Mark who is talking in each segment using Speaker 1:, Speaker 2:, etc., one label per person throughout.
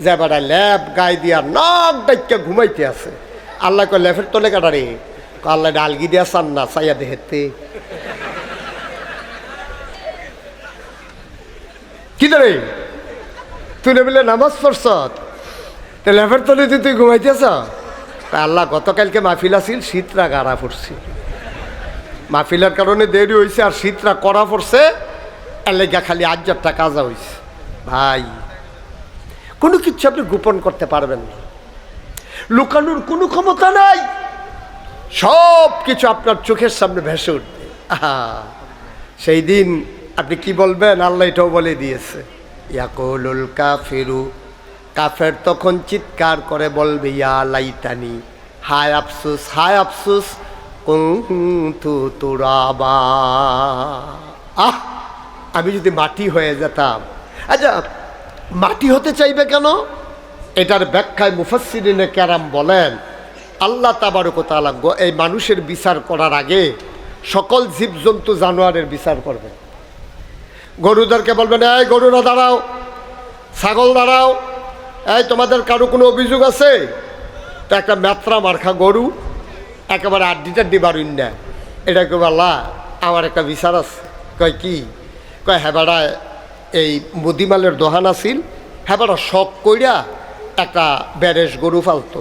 Speaker 1: যে বেড়া ল্যাব গায়ে দিয়া নাক ডাইকা ঘুমাইতে আছে। আল্লাহ কয় ল্যাফের তলে কাটারে, আল্লাহ ডালগি দিয়া চান না, চাইয়া দেহেতে কি ধরে তুই বলে নামাজ পড়ছ, তো ল্যাফের তলে তুই ঘুমাইতেছ। আল্লাহ গতকালকে মাহফিল আসিল, শীতরা গাড়া পড়ছি, মাহফিলের কারণে দেরি হয়েছে আর শীতরা করা পড়ছে, এলাকা খালি 1000 টাকা কাজা হয়েছে। ভাই কোনো কিছু আপনি গোপন করতে পারবেন না, লুকানোর কোনো ক্ষমতা নাই, সব কিছু আপনার চোখের সামনে ভেসে উঠবে। সেই দিন আপনি কি বলবেন? আল্লাহ এটাও বলে দিয়েছে, ইয়াকুলুল কাফিরু, কাফের তখন চিৎকার করে বলবে, ইয়া লাইতানি, হায় আফসোস, হায় আফসোস, কুনতু তুরাবা, আমি যদি মাটি হয়ে যেতাম। আচ্ছা, মাটি হতে চাইবে কেন? এটার ব্যাখ্যায় মুফাসসিরিনে কেরাম বলেন, আল্লাহ তাবারক ওয়া তাআলা এই মানুষের বিচার করার আগে সকল জীবজন্তু জানোয়ারের বিচার করবেন। গরুদেরকে বলবেন, এই গরুরা দাঁড়াও, ছাগল দাঁড়াও, এই তোমাদের কারো কোনো অভিযোগ আছে? তো একটা মেত্রা মার্খা গরু একেবারে আড্ডি বাড়ুন না, এটা কেউ আল্লাহ আমার একটা বিচার আছে। কয় কি? কয় হেবাড়া এই মুদিমালের দোহান আছিল, হেবাড়া শখ কইরা একটা ব্যারেস গরু ফালতো,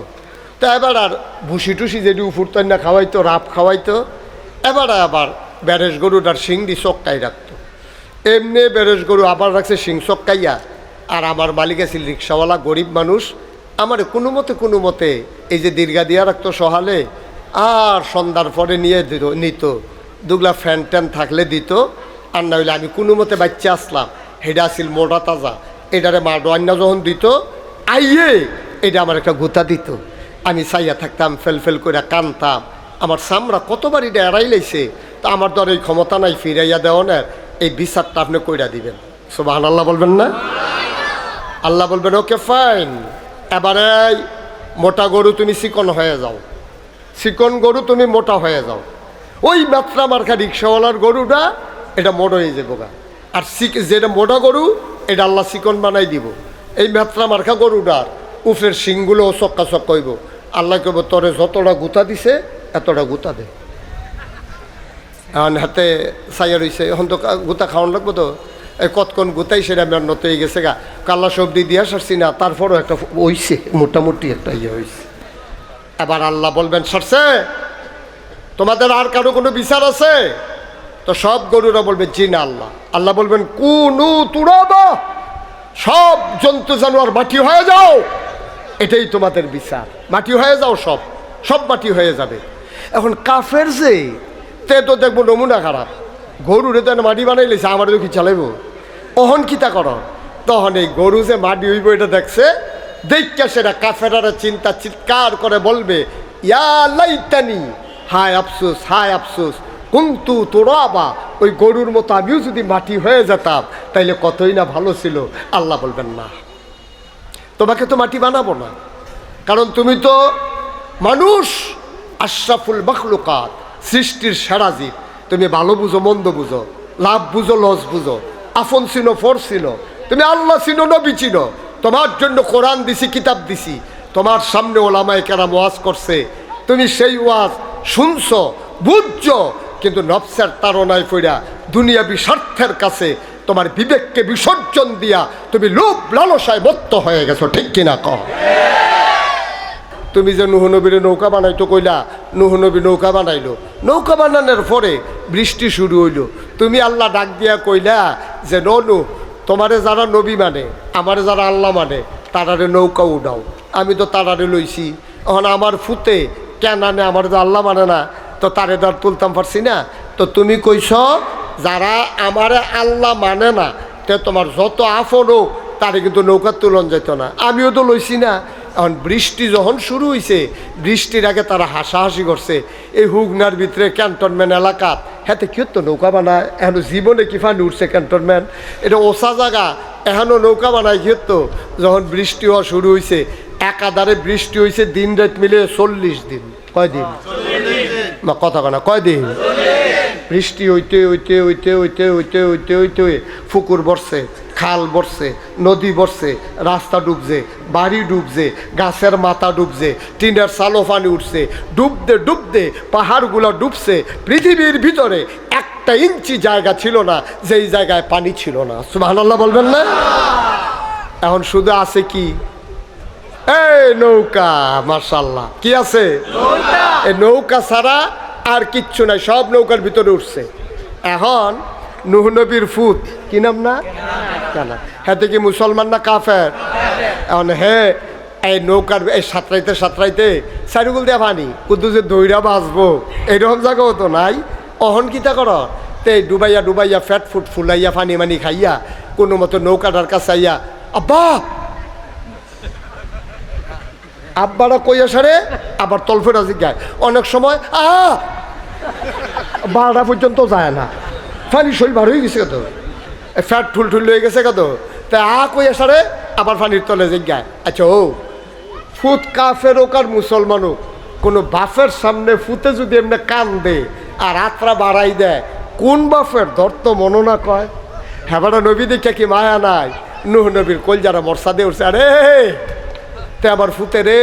Speaker 1: তো এবার আর ভুসি টুসি যেটি উফুরতেন না খাওয়াইতো, রাপ খাওয়াইতো, এবার আবার ব্যারেস গরুটার শিং দিয়ে চক্কাই রাখতো। এমনি ব্যারেস গরু আবার রাখছে শিং চক্কাইয়া। আর আমার মালিক আছিল রিক্সাওয়ালা, গরিব মানুষ, আমার কোনো মতে এই যে দীর্ঘা দিয়া রাখতো সহালে, আর সন্ধ্যার পরে নিয়ে নিত, দুগলা ফ্যান ট্যান থাকলে দিত, আর না হইলে আমি কোনো মতে বাচ্চা আসলাম, হেডা আসিল মোটা তাজা, এটারে মা ডোয়ান্না যখন দিত আইয়ে এটা আমার একটা গুতা দিত, আমি চাইয়া থাকতাম, ফেল করে কানতাম, আমার চামড়া কতবার এটা এড়াই লাইছে, তা আমার তো আর এই ক্ষমতা নাই ফিরাইয়া দেওয়ানের, এই বিচারটা আপনি কইরা দিবেন। সুবহানাল্লাহ বলবেন না? আল্লাহ বলবেন, ওকে ফাইন, এবারে মোটা গরু তুমি চিকন হয়ে যাও, চিকন গরু তুমি মোটা হয়ে যাও, ওই মাত্রা মার্কা রিক্সাওয়ালার গরুটা এটা মোটা হয়ে যাবো গা, আর যেটা মোটা গরু এটা আল্লাহ চিকন বানাই দিব। এই মাত্রা মার্কা গরুটার উফের শিংগুলো চক্কা চক্কা হইব, আল্লাহ কইব তোরে যতটা গুতা দিছে এতটা গুতা দে। এখন হাতে চাইয়া রয়েছে, এখন তো গুতা খাওয়ান লাগবো, তো এই কতক্ষণ গুতাই সেটা আমার নত হয়ে গেছে গা, কাল্লা সবজি দিয়া সারছি না, তারপরও একটা হইছে, মোটামুটি একটা ইয়ে হয়েছে। এবার আল্লাহ বলবেন, সরছে তোমাদের আর কারো কোনো বিচার আছে? তো সব গরুরা বলবে, জি না আল্লাহ। আল্লাহ বলবেন, কুনু তুরাবা, সব জন্তু জানোয়ার মাটি হয়ে যাও, এটাই তোমাদের বিচার, মাটি হয়ে যাও, সব মাটি হয়ে যাবে। এখন কাফের যে তে তো দেখবো নমুনা খারাপ, গরুরে তো মাটি বানাই লেছে, আমার তো কি চালাইব, অহন কিতা কর, তখন এই গরু যে মাটি হইব এটা দেখছে, দেখা সেটা কাফেরারা চিৎকার করে বলবে, ইয়া লাইতানি, হায় আফসোস, হায় আফসোস, কুনতু তুরাবা, ওই গরুর মতো আমিও যদি মাটি হয়ে যেতাম তাইলে কতই না ভালো ছিল। আল্লাহ বলবেন, না, তোমাকে তো মাটি বানাবো না, কারণ তুমি তো মানুষ, আশরাফুল মাখলুকাত, সৃষ্টির সেরা জীব, তুমি ভালো বুঝো মন্দ বুঝো, লাভ বুঝো লস বুঝো, আফন চিনো ফর চিনো, তুমি আল্লাহ চিনো নবী চিনো, তোমার জন্য কোরআন দিছি, কিতাব দিছি, তোমার সামনে ওলামায়ে কেরাম ওয়াজ করছে, তুমি সেই ওয়াজ শুনছো, বুঝছো, কিন্তু নফসের তাড়নায় পড়া দুনিয়াবি স্বার্থের কাছে তোমার বিবেককে বিসর্জন দিয়া তুমি লোভ লালসায় মত্ত হয়ে গেছো, ঠিক কিনা কও? তুমি যে নূহ নবীর নৌকা বানাইতো কইলা, নূহ নবী নৌকা বানাইলো, নৌকা বানানোর পরে বৃষ্টি শুরু হইল, তুমি আল্লাহ ডাক দিয়া কইলা যে নূহ, তোমারে যারা নবী মানে, আমারে যারা আল্লাহ মানে, তারারে নৌকা উঠাও। আমি তো তারারে লইছি, এখন আমার ফুতে কেন আনে, আমার তো আল্লাহ মানে না, তো তারে ধর তুলতাম পারছি না। তো তুমি কইছ যারা আমারে আল্লাহ মানে না, তে তোমার যত আফন হোক তারে কিন্তু নৌকা তুলন যেত না, আমিও তো লইছি না। এখন বৃষ্টি যখন শুরু হয়েছে, বৃষ্টির আগে তারা হাসাহাসি করছে, এই হুগনার ভিতরে ক্যান্টনমেন্ট এলাকাত হ্যাঁ কি হতো নৌকা বানায়, এখনো জীবনে কি ফানি উঠছে ক্যান্টনমেন্ট, এটা ওসা জায়গা, এখনও নৌকা বানায় কি হতো। যখন বৃষ্টি হওয়া শুরু হয়েছে, একাধারে বৃষ্টি হয়েছে দিন রাত মিলে 40 দিন, কয়দিন না কথা কনা, কয়দিন বৃষ্টি হইতে হইতে হইতে হইতে হইতে হইতে হইতে ফুকুর বসছে, খাল বসছে, নদী বসছে, রাস্তা ডুবছে, বাড়ি ডুবছে, গাছের মাথা ডুবছে, টিনের চালো পানি উঠছে, ডুবতে ডুবতে পাহাড়গুলো ডুবছে। পৃথিবীর ভিতরে 1 ইঞ্চি জায়গা ছিল না যেই জায়গায় পানি ছিল না। সুবহানাল্লাহ বলবেন না? এখন শুধু আছে কি? এই নৌকা। মাশাআল্লাহ, কি আছে? এই নৌকা ছাড়া আর কিচ্ছু নাই, সব নৌকার ভিতরে উঠছে। এখন নূহ নবীর ফুত, কি নাম না? কেনা। হ্যাঁ, কি মুসলমান না কাফের? এখন হ্যাঁ, এই নৌকার এই সাঁতরাইতে সাঁতরাইতে চারিগুল দিয়ে পানি, কিন্তু যে দইরা বাঁচবো এইরকম জায়গাও তো নাই। অহন কিতা কর, তে ডুবাইয়া ডুবাইয়া ফ্যাট ফুট ফুলাইয়া পানি মানি খাইয়া কোনো মতো নৌকাটার কাছে আইয়া, আব্বা আব্বারা কই আসারে, আবার তলফেরা জিজ্ঞায়। অনেক সময় 12টা পর্যন্ত যায় না, পানি শরীর বার হয়ে গেছে কত, ফ্যাট ঠুল ঠুল হয়ে গেছে কত, তা কই আসারে আবার পানির তলে জিজ্ঞায়। আচ্ছা, ও ফুত কাফের হোক আর মুসলমান হোক, কোনো বাফের সামনে ফুতে যদি এমনি কান দে আর আত্রা বাড়াই দেয়, কোন বাফের ধরত মনো না কয়? হ্যাঁ, নবী দেখে কি মায়া নাই? নূহ নবীর কল যারা মর্সা দিয়ে উঠছে, আরে তে আবার ফুতে রে,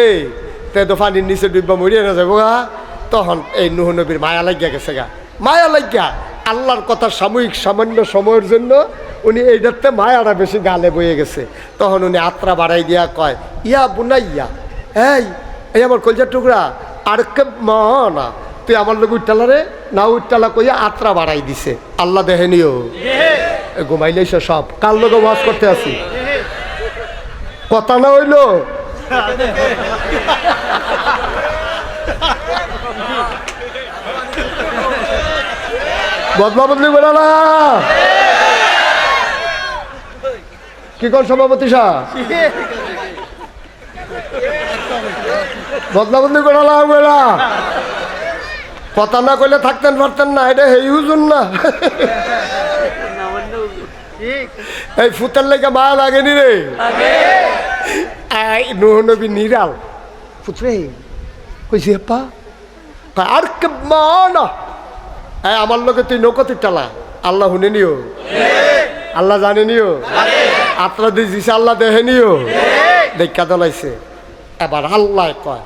Speaker 1: তে তো পানির নিচে ডুববা মরিয়ে না যাবো গা। তখন এই নূহ নবীর মায়া লাগিয়া গেছে গা, মায়া লাগিয়া আল্লাহর কথা সাময়িক সামান্য সময়ের জন্য উনি এইটাতে মায়াটা বেশি গালে বয়ে গেছে। তখন উনি আত্রা বাড়াই দিয়া কয়, ইয়া বুনাইয়া, এই আমার কলজার টুকরা, আর কে না তুই আমার লোক উঠটালা রে না, উঠটালা কইয়া আত্রা বাড়াই দিছে। আল্লাহ দেখেনিও ঘুমাইলেই সব কার লোক ওয়াজ করতে আসি, কথা না হইল বদলা বদলি বলে না। কি কোন সভাপতি সাহেব, বদলা বদলি করে না, কথা না কইলে থাকতেন পারতেন না। এটা হেই হুজুর না, এই ফুতের লেগে মায়া লাগেনি রে। নূহ নবী নিরাল ফুতরে কইছি, আপা আর কে না, আমার লোকে তুই নৌকাতে টালা। আল্লাহ শুনে নিও, আল্লাহ জানে নিও, আত্রা দিয়েছে আল্লাহ দেখে নিও, দেখা দলাইছে। এবার আল্লাহ কয়,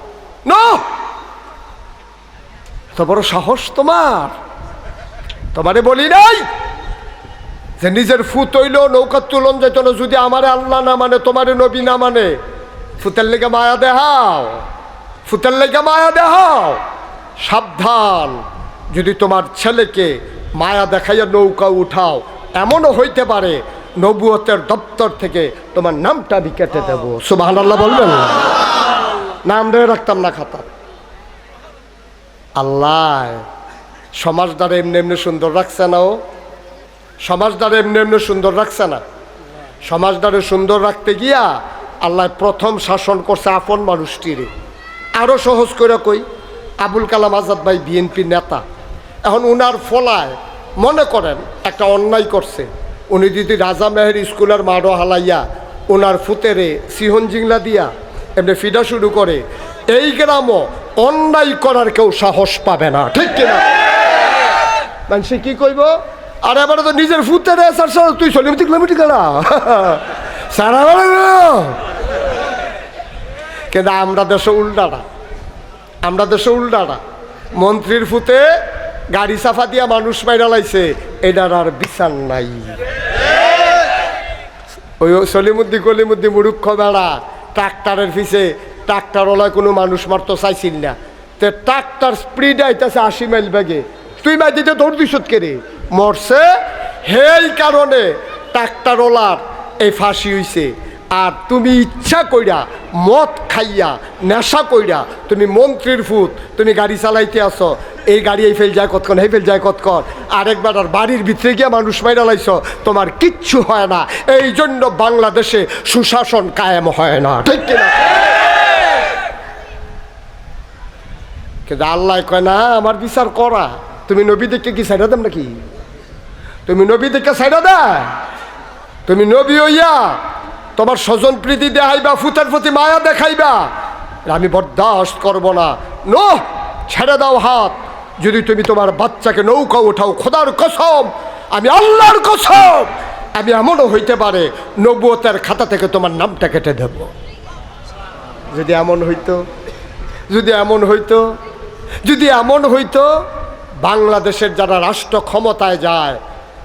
Speaker 1: তো বড় সাহস তোমারে বলি নাই যে নিজের ফুত হইল নৌকার তুলন যেত না, যদি আমারে আল্লাহ না মানে, তোমারে নবী না মানে, ফুতের লেগে মায়া দেহাও, ফুতের লেগে মায়া দেহাও। সাবধান, যদি তোমার ছেলেকে মায়া দেখাইয়া নৌকা উঠাও, এমনও হইতে পারে নবুয়তের দপ্তর থেকে তোমার নামটা আমি কেটে দেবো। সুবহানাল্লাহ বলবেন? নাম ধরে রাখতাম না খাতা। আল্লাহ সমাজদার এমনি এমনি সুন্দর রাখছে না, ও সমাজদার এমনি এমনি সুন্দর রাখছে না। সমাজদারে সুন্দর রাখতে গিয়া আল্লাহ প্রথম শাসন করছে আপন মানুষটিরে। আরও সহজ করে কই, আবুল কালাম আজাদ ভাই বিএনপি নেতা, এখন উনার ফলায় মনে করেন একটা অন্যায় করছে, উনি যদি রাজা মেহের স্কুলের মাড়ো হালাইয়া ওনার ফুতেরে সিহন জিংলা দিয়া এমনি ফিডা শুরু করে, এই গ্রামও অন্যায় করার কেউ সাহস পাবে না, ঠিক কিনা? মানুষ কি কইব, আর এবারে তো নিজের ফুতেরে তুই 40 কিলোমিটার গেলা সারা, কিন্তু আমরা দেশে উল্টাটা, আমরা দেশে উল্টাটা। মন্ত্রীর ফুতে গাড়ি সাফা দিয়া মানুষ মাইরা লাইছে, এটার আর বিচার নাই। ওই সলিমুদ্দি কলিমুদ্দি মুরুক্ষ বেড়া ট্রাক্টারের পিছে, ট্রাক্টারওয়ালায় কোনো মানুষ মারতো চাইছিল না, তে ট্রাক্টার স্পিড আইতেছে 80 মাইল বেগে, তুই মাই দিতে দৌড় দিছত কেরে মরছে। সেই কারণে ট্রাক্টারওয়ালার এই ফাঁসি হইছে। আর তুমি ইচ্ছা কইরা মদ খাইয়া নেশা কইরা তুমি মন্ত্রীর ফুত, তুমি গাড়ি চালাইতে আসো, এই গাড়ি এই ফেল যায় কতক্ষণ, এই ফেল যায় কতক্ষণ, আরেকবার আর বাড়ির ভিতরে গিয়া মানুষ মাইরা লাইছ, তোমার কিচ্ছু হয় না। এই জন্য বাংলাদেশে সুশাসন কায়েম হয় না, ঠিক কিনা? কিন্তু আল্লাহ কয় না, আমার বিচার করা। তুমি নবী দেখে কি সাইডা দেন নাকি? তুমি নবী দেখে সাইডা দেয়? তুমি নবী হইয়া তোমার স্বজন প্রীতি দেখাইবা, ফুতের প্রতি মায়া দেখাইবা, আমি বরদাস্ত করব না। নো, ছেড়ে দাও হাত। যদি তুমি তোমার বাচ্চাকে নৌকা উঠাও, খোদার কসম, আমি আল্লাহর কসম, আমি এমনও হইতে পারে নবুয়তের খাতা থেকে তোমার নামটা কেটে দেব। যদি এমন হইতো, যদি এমন হইতো, যদি এমন হইতো, বাংলাদেশের যারা রাষ্ট্র ক্ষমতায় যায়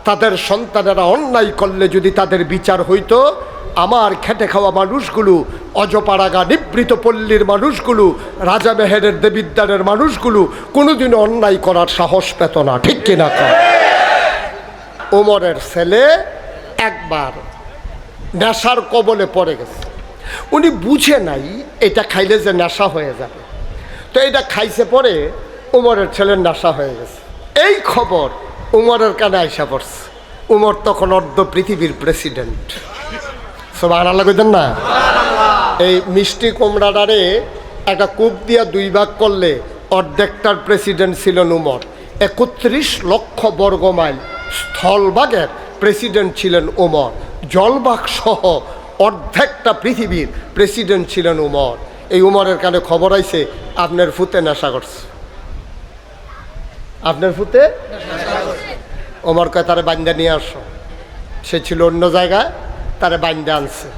Speaker 1: তাদের সন্তানেরা অন্যায় করলে যদি তাদের বিচার হইতো, আমার খেটে খাওয়া মানুষগুলো, অজপাড়াগা নিবৃত পল্লীর মানুষগুলো, রাজা মেহেরের দেবিদ্বারের মানুষগুলো কোনোদিনও অন্যায় করার সাহস পেত না। ঠিক কিনা? ওমরের ছেলে একবার নেশার কবলে পড়ে গেছে। উনি বুঝে নাই এটা খাইলে যে নেশা হয়ে যাবে, তো এটা খাইছে, পরে উমরের ছেলের নেশা হয়ে গেছে। এই খবর উমরের কানে আইসা পড়ছে। উমর তখন অর্ধ পৃথিবীর প্রেসিডেন্ট। সুবহানাল্লাহ কইতেন না? এই মিষ্টি কুমড়াটারে একটা কূপ দিয়া 2 ভাগ করলে অর্ধেকটার প্রেসিডেন্ট ছিলেন উমর। 31 লক্ষ বর্গ মাইল স্থলভাগের প্রেসিডেন্ট ছিলেন উমর। জলভাগ সহ অর্ধেকটা পৃথিবীর প্রেসিডেন্ট ছিলেন উমর। এই উমরের কানে খবর আইছে আপনার ফুতে নেশা করছে, আপনার ফুতে। ওমর কয় তারে বান্দা নিয়ে আসো। সে ছিল অন্য জায়গায়, তারে বান্দা আনছে,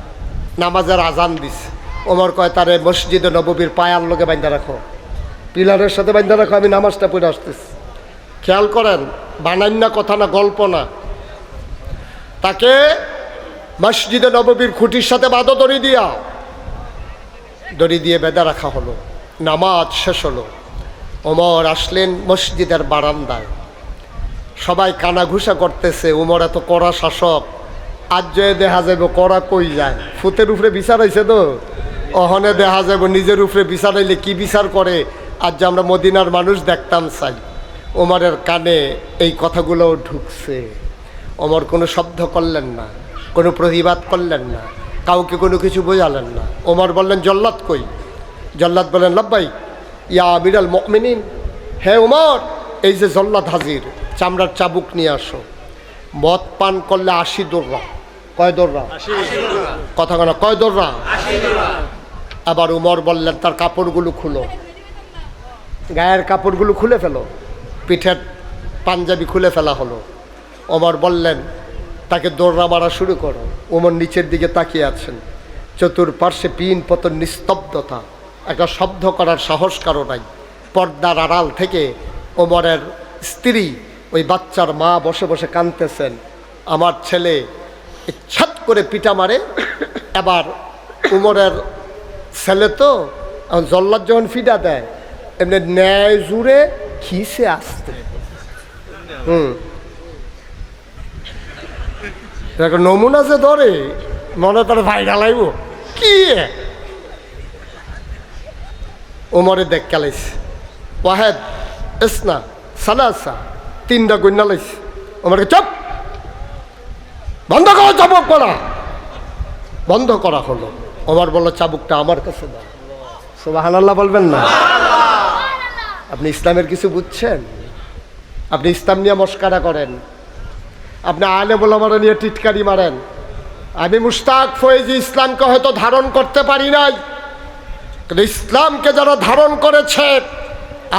Speaker 1: নামাজের আজান দিছে। ওমর কয় তারে মসজিদে নববীর পায়ার লোকে বান্দা রাখো, পিলারের সাথে বান্দা রাখো, আমি নামাজটা পড়ে আসতেছি। খেয়াল করেন, বানাইন না কথা না, গল্প না। তাকে মসজিদে নববীর খুঁটির সাথে বাঁধো দড়ি দিয়া, দড়ি দিয়ে বেঁধে রাখা হলো। নামাজ শেষ হলো। ওমর আসলেন মসজিদের বারান্দায়। সবাই কানাঘুষা করতেছে, উমর এত কড়া শাসক, আজ যে দেখা যাবে কড়া কই যায়, ফুতের উপরে বিচার হয়েছে তো, অহনে দেখা যাব নিজের উপরে বিচার হইলে কি বিচার করে, আজ যে আমরা মদিনার মানুষ দেখতাম চাই। ওমরের কানে এই কথাগুলো ঢুকছে। ওমর কোনো শব্দ করলেন না, কোনো প্রতিবাদ করলেন না, কাউকে কোনো কিছু বোঝালেন না। ওমর বললেন জল্লাদ কই? জল্লাদ বললেন লব্বাই ইয়া আমিরাল মুমিনিন। হে ওমর, এই যে জল্লাদ হাজির, চামড়ার চাবুক নিয়ে আসো। মদ পান করলে 80 দোররা। কয় দোররা? কথা কেন, কয় দোররা? আবার উমর বললেন তার কাপড়গুলো খুলো, গায়ের কাপড়গুলো খুলে ফেলো। পিঠের পাঞ্জাবি খুলে ফেলা হলো। ওমর বললেন তাকে দৌড়া মারা শুরু করো। ওমর নিচের দিকে তাকিয়ে আছেন, চতুর্পার্শ্বে পিন পতন, নিস্তব্ধতা, একটা শব্দ করার সাহস কারো নাই। পর্দার আড়াল থেকে ওমরের স্ত্রী, ওই বাচ্চার মা বসে বসে কাঁদতেছেন। আমার ছেলে ইচ্ছাত করে পিটা মারে। এবার উমরের ছেলে তো জল্লাদ যখন ফিডা দেয়, এমনি ন্যায় জুড়ে খিসে আসতে। নমুনা যে ধরে মনে তার ভাইরা লাগব কি উমরে দেখ কালাইছে। ওয়াহেদ ইসনা সালাসা, 3টা গন্যা লাইছে। ওমরকে চুপ, বন্ধ করো, চাবুক করা। বন্ধ করা হলো। ওমর বলল চাবুকটা আমার কাছে দাও। সুবহানাল্লাহ বলবেন না? আপনি ইসলামের কিছু বুঝছেন? আপনি ইসলাম নিয়ে মস্কারা করেন, আপনি আলেম ওলামারা নিয়ে টিটকারি মারেন। আমি মুশতাক ফয়েজি ইসলামকে হয়তো ধারণ করতে পারি নাই, কিন্তু ইসলামকে যারা ধারণ করেছে,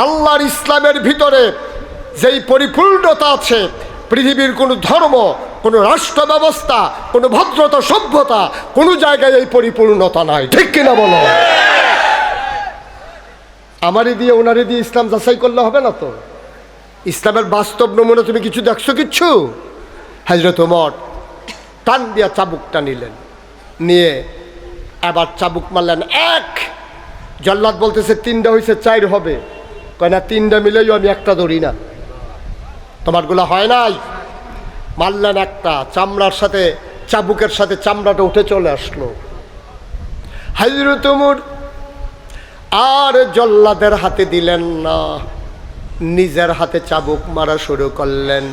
Speaker 1: আল্লাহর ইসলামের ভিতরে যেই পরিপূর্ণতা আছে, পৃথিবীর কোনো ধর্ম, কোনো রাষ্ট্র ব্যবস্থা, কোনো ভদ্রতা, সভ্যতা, কোনো জায়গায় এই পরিপূর্ণতা নাই। ঠিক কিনা বলো? আমারই দিয়ে ওনারে দিয়ে ইসলাম যাচাই করলে হবে না তো। ইসলামের বাস্তব নমুনা তুমি কিছু দেখছো? কিচ্ছু। হযরত ওমর টান দিয়া চাবুকটা নিলেন, নিয়ে আবার চাবুক মারলেন। এক জল্লাদ বলতেছে 3টা হয়েছে, 4 হবে। কয় না, 3টা মিলেও আমি একটা ধরি না, তোমারগুলো হয় নাই। মারলেন একটা, চামড়ার সাথে, চাবুকের সাথে চামড়াটা উঠে চলে আসলো। হযরত ওমর আর জল্লাদের হাতে দিলেন না, নিজের হাতে চাবুক মারা শুরু করলেন।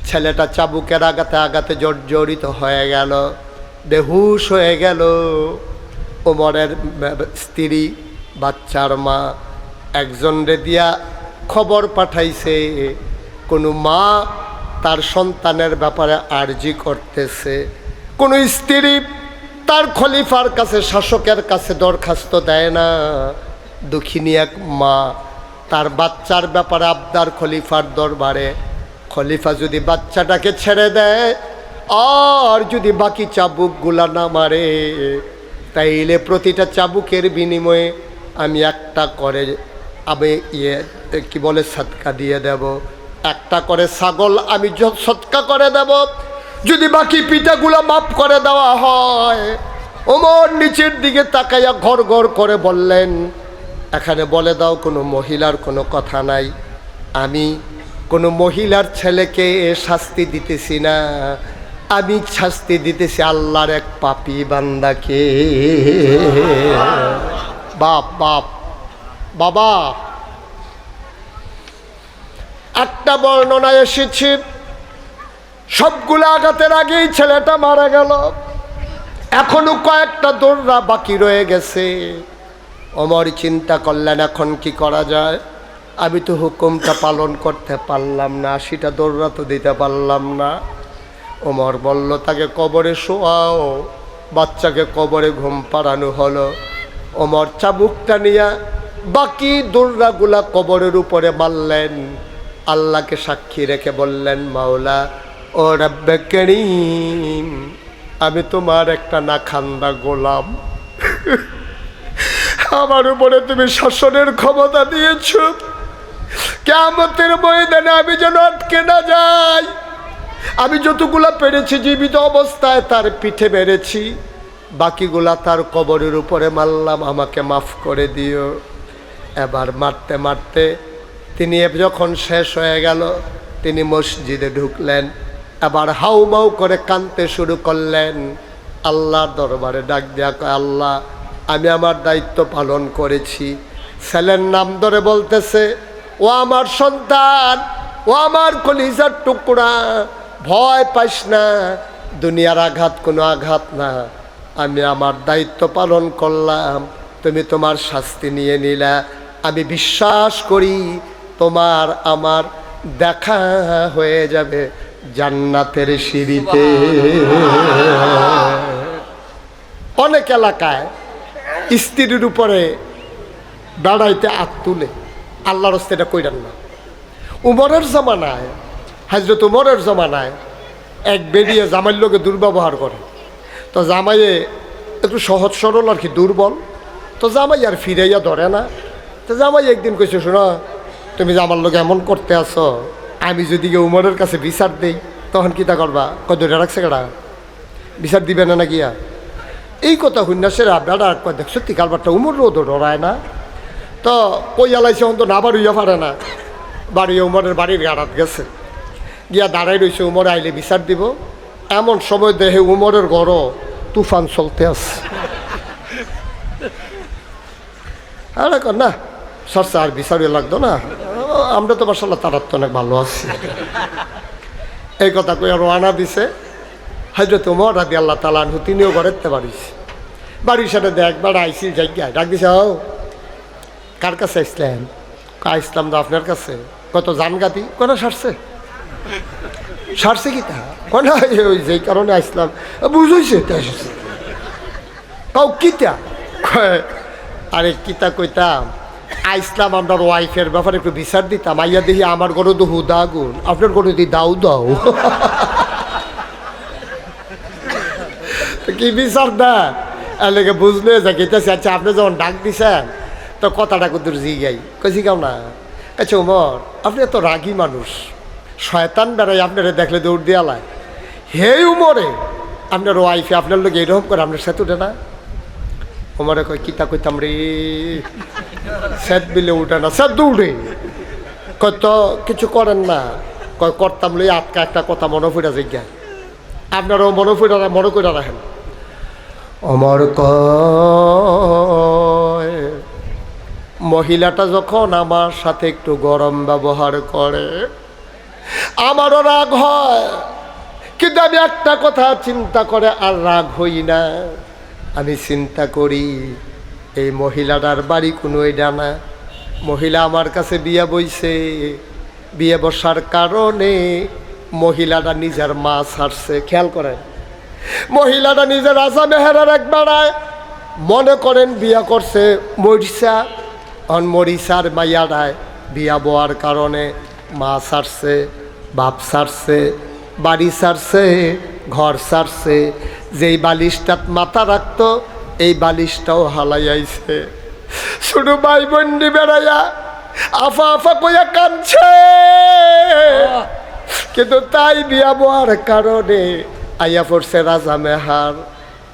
Speaker 1: ছেলেটা চাবুকের আঘাতে আঘাতে জর্জরিত হয়ে গেল, বেহুশ হয়ে গেল। ওমরের স্ত্রী, বাচ্চার মা একজন রে দিয়া খবর পাঠাইছে, কোনো মা তার সন্তানের ব্যাপারে আর্জি করতেছে, কোনো স্ত্রী তার খলিফার কাছে, শাসকের কাছে দরখাস্ত দেয় না। দুঃখিনী এক মা তার বাচ্চার ব্যাপারে আবদার খলিফার দরবারে। খলিফা যদি বাচ্চাটাকে ছেড়ে দেয়, আর যদি বাকি চাবুকগুলা না মারে তাইলে প্রতিটা চাবুকের বিনিময়ে আমি একটা করে কি বলে সদকা দিয়ে দেব, একটা করে ছাগল আমি সদকা করে দেব। যদি বাকি পিঠাগুলা মাফ করে দেওয়া হয়। ওমর নিচের দিকে তাকাইয়া ঘর ঘর করে বললেন, এখানে বলে দাও কোনো মহিলার কোনো কথা নাই, আমি কোনো মহিলার ছেলেকে শাস্তি দিতেছি না, আমি শাস্তি দিতেছি আল্লাহর এক পাপী বান্দাকে। বাপ বাপ বাবা, একটা বর্ণনা এসেছে সবগুলো আঘাতের আগেই ছেলেটা মারা গেল, এখনো কয়েকটা দৌড়া বাকি রয়ে গেছে। ওমর চিন্তা করলেন এখন কি করা যায়, আমি তো হুকুমটা পালন করতে পারলাম না, 80টা দৌড়া তো দিতে পারলাম না। ওমর বলল তাকে কবরে শোয়াও, বাচ্চাকে কবরে ঘুম পাড়ানো হলো। ওমর চাবুকটা নিয়ে বাকি দৌড়াগুলা কবরের উপরে মারলেন, আল্লাহকে সাক্ষী রেখে বললেন, মাওলা ও রব্বে করিম, আমি তোমার একটা নাখান্দা গোলাম, আমার উপরে তুমি শাসনের ক্ষমতা দিয়েছ, কিয়ামতের ময়দানে আমি যেন আটকে না যাই। আমি যতগুলা পেরেছি জীবিত অবস্থায় তার পিঠে মেরেছি, বাকিগুলা তার কবরের উপরে মারলাম, আমাকে মাফ করে দিও। এবার মারতে মারতে তিনি যখন শেষ হয়ে গেল, তিনি মসজিদে ঢুকলেন, আবার হাউমাউ করে কাঁদতে শুরু করলেন, আল্লাহর দরবারে ডাক দেয়া, আল্লাহ আমি আমার দায়িত্ব পালন করেছি। ছেলের নাম ধরে বলতেছে, ও আমার সন্তান, ও আমার কলিজার টুকরা, ভয় পাইস না, দুনিয়ার আঘাত কোনো আঘাত না, আমি আমার দায়িত্ব পালন করলাম, তুমি তোমার শাস্তি নিয়ে নিলা। আমি বিশ্বাস করি তোমার আমার দেখা হয়ে যাবে জান্নাতের সিঁড়িতে। অনেক এলাকায় স্ত্রীর উপরে বেড়াইতে হাত তুলে, আল্লাহর রাস্তায় এটা কইরান না। উমরের জমানায়, হযরত উমরের জমানায় এক বেরিয়ে জামাইয়ের লোকে দুর্ব্যবহার করে, তো জামাইয়ে একটু সহজ সরল আর কি দুর্বল, তো জামাই আর ফিরাইয়া ধরে না। তো জামাই একদিন কইছে, শোনো তুমি যে আমার লোক এমন করতে আসো, আমি যদি উমরের কাছে বিচার দেই তখন কী তা করবা? কয় ধরে রাখছে কেডা, বিচার দিবে না গিয়া? এই কথা শুননা সেরা বেড়া কয়, দেখ সত্যি কারবারটা উমরও তো ডরায় না। তো কই আলাইছে অন্ত না বাড়িয়া পারে না, বাড়িয়ে উমরের বাড়ির গাড়াত গেছে, গিয়া দাঁড়াই রয়েছে, উমরে আইলে বিচার দিব। এমন সময় দেখে উমরের ঘরও তুফান চলতে আছে। আরে কর না সরষা আর বিচারই লাগতো না, আমরা তো মাশাআল্লাহ তারার তো অনেক ভালো আছি। এই কথা কই রওনা দিছে হযরত ওমর রাদিয়াল্লাহু তাআলা আনহু, তিনিও ঘরেতে পারিস বাড়ির সাথে একবার আইসি জায়গায় ডাক দিছে, ও কার কাছে আসলেন? ইসলাম তো আপনার কাছে। কত জানগাতি কোনো সারছে কি তা কোন ওই যেই কারণে আসলাম বুঝইছে কাউ কিতা। আরে কিতা কইতাম, আইসলাম আপনার ওয়াইফের ব্যাপারে একটু বিচার দিতাম, আইয়া দেখি আমার ঘরে তো হুদা আগুন, আপনার ঘরে দি দাও দাও। কি বিচার দা এলাকে বুঝলে যা গেতেছে। আচ্ছা আপনি যখন ডাক দিছেন তো কথাটা কুদুর জিগাই কইছি কাও না। আচ্ছা ওমর, আপনি এত রাগী মানুষ, শয়তান বেড়াই আপনারা দেখলে দৌড় দিয়ালায়, হে উমরে আপনার ওয়াইফে আপনার লোক এইরকম করে আপনার সাথে উঠে না? ওমরে কয় কিতা কইতাম রে, স্যাদ বিলে উঠে না, স্যাদ দৌড়ে কয় তো কিছু করেন না, কয় করতাম লই আটকা একটা কথা মনে ফুটা জিজ্ঞাসা, আপনারও মনে ফুটা মনে করে রাখেন। ওমর কয় মহিলাটা যখন আমার সাথে একটু গরম ব্যবহার করে আমারও রাগ হয়, কিন্তু আমি একটা কথা চিন্তা করে আর রাগ হই না। আমি চিন্তা করি এই মহিলাটার বাড়ি কোনো এটা না, মহিলা আমার কাছে বিয়ে বইছে, বিয়ে বসার কারণে মহিলাটা নিজের মা ছাড়ছে। খেয়াল করেন, মহিলাটা নিজের রাজা মেহেরার এক বেড়ায় মনে করেন বিয়া করছে মরিসা, মরিসার মাইয়াটায় বিয়া বওয়ার কারণে মা ছাড়ছে, বাপ ছাড়ছে, বাড়ি ছাড়ছে, ঘর ছাড়ছে, যেই বালিশটাত মাথা রাখতো এই বালিশটাও হালাই আইছে। শুধু ভাই বোনটি বেড়াইয়া আফা আফা কইয়া কাঁদছে, কিন্তু তাই বিয়া বওয়ার কারণে আইয়া পড়ছে রাজা মেহার।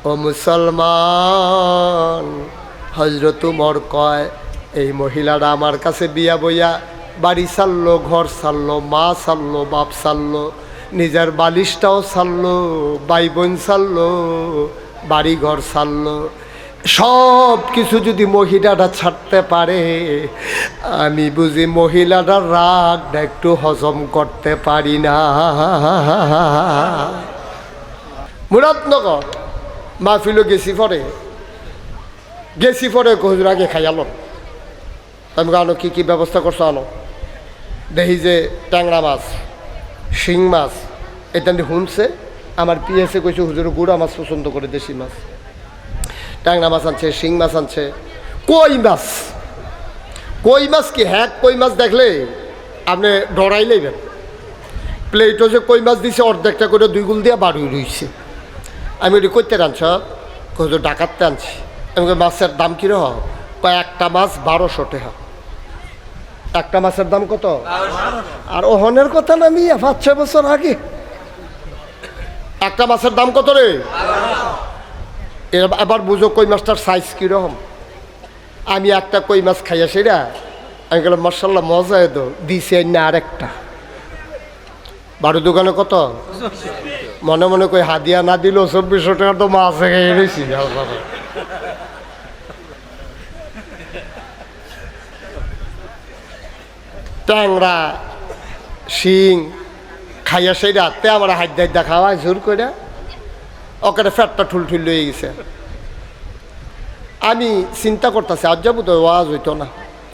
Speaker 1: ও মুসলমান, হযরত উমর কয় এই মহিলারা আমার কাছে বিয়া বইয়া বাড়ি ছাড়লো, ঘর ছাড়লো, মা ছাড়লো, বাপ ছাড়লো, নিজের বালিশটাও ছাড়লো, ভাই বোন ছাড়লো, বাড়ি ঘর ছাড়লো। সব কিছু যদি মহিলারা ছাড়তে পারে, আমি বুঝি মহিলারা রাগটা একটু হজম করতে পারি না। মুরাদনগর মাহফিলও গেছি পরে হুজুর আগে খাইয়ালো। আমি আনো কী কী ব্যবস্থা করছো আনো, দেখি যে ট্যাংরা মাছ, শিং মাছ এটা শুনছে। আমার পিএসে কইছে হুজুর গুড়া মাছ পছন্দ করে, দেশি মাছ। ট্যাংরা মাছ আনছে, শিং মাছ আনছে, কই মাছ কি হ্যাঁ, কই মাছ দেখলে আপনি ডরাই লইবেন। প্লেটও যে কই মাছ দিছে অর্ধেকটা করে 2 গুল দিয়া বাড়ি রইছে। আমি ওটি করতে আনছ, হুজুর ডাকাততে আনছি। আমি মাছের দাম কীরকম? একটা মাছ 1200 টাকা। একটা মাছের দাম কত? আর ওহনের কথা না, আমি 5-6 বছর আগে একটা মাছের দাম কত রে? এবার বুঝো কই মাছটার সাইজ কীরকম। আমি একটা কই মাছ খাইয়া সেরা আমি গেলাম মাশাআল্লাহ মজা এতো দিছি না। আরেকটা বারো দোকানে কত মনে মনে কই হাদিয়া না দিল 2400 টাকা তো মাছ খেয়ে এনেছি। ট্যাংরা শিং খাইয়া সেই রাতে আমার হাত দাইদা খাওয়া জোর করে ওখানে ফ্যাটটা ঠুল হয়ে গেছে। আমি চিন্তা করতেছি আজ যাবো তো ওয়াজ হইতো না,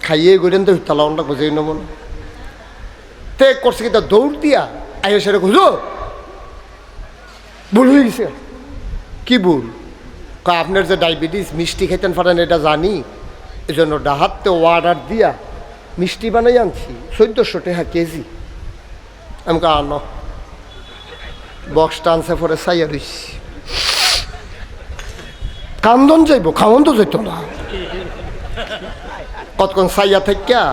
Speaker 1: খাইয়ে গড়েন তো হইতালাউনটা বুঝেই নেব না। তে করছে কি তা দৌড় দিয়া আইয়া সেটা খুঁজো ভুল হয়ে গেছে। কি ভুল? আপনার যে ডায়াবেটিস মিষ্টি খাইতেন পারেন এটা জানি, এই জন্য ডাহাতে অর্ডার দিয়া মিষ্টি বানাই আনছি 1400 টাকা কেজি। আমি আনো বক্সটা আনছে পরে চাইয়া রইছি। কান্দন যাইব, খাওয়ন তো যাইত না, কতক্ষণ চাইয়া থাকিয়া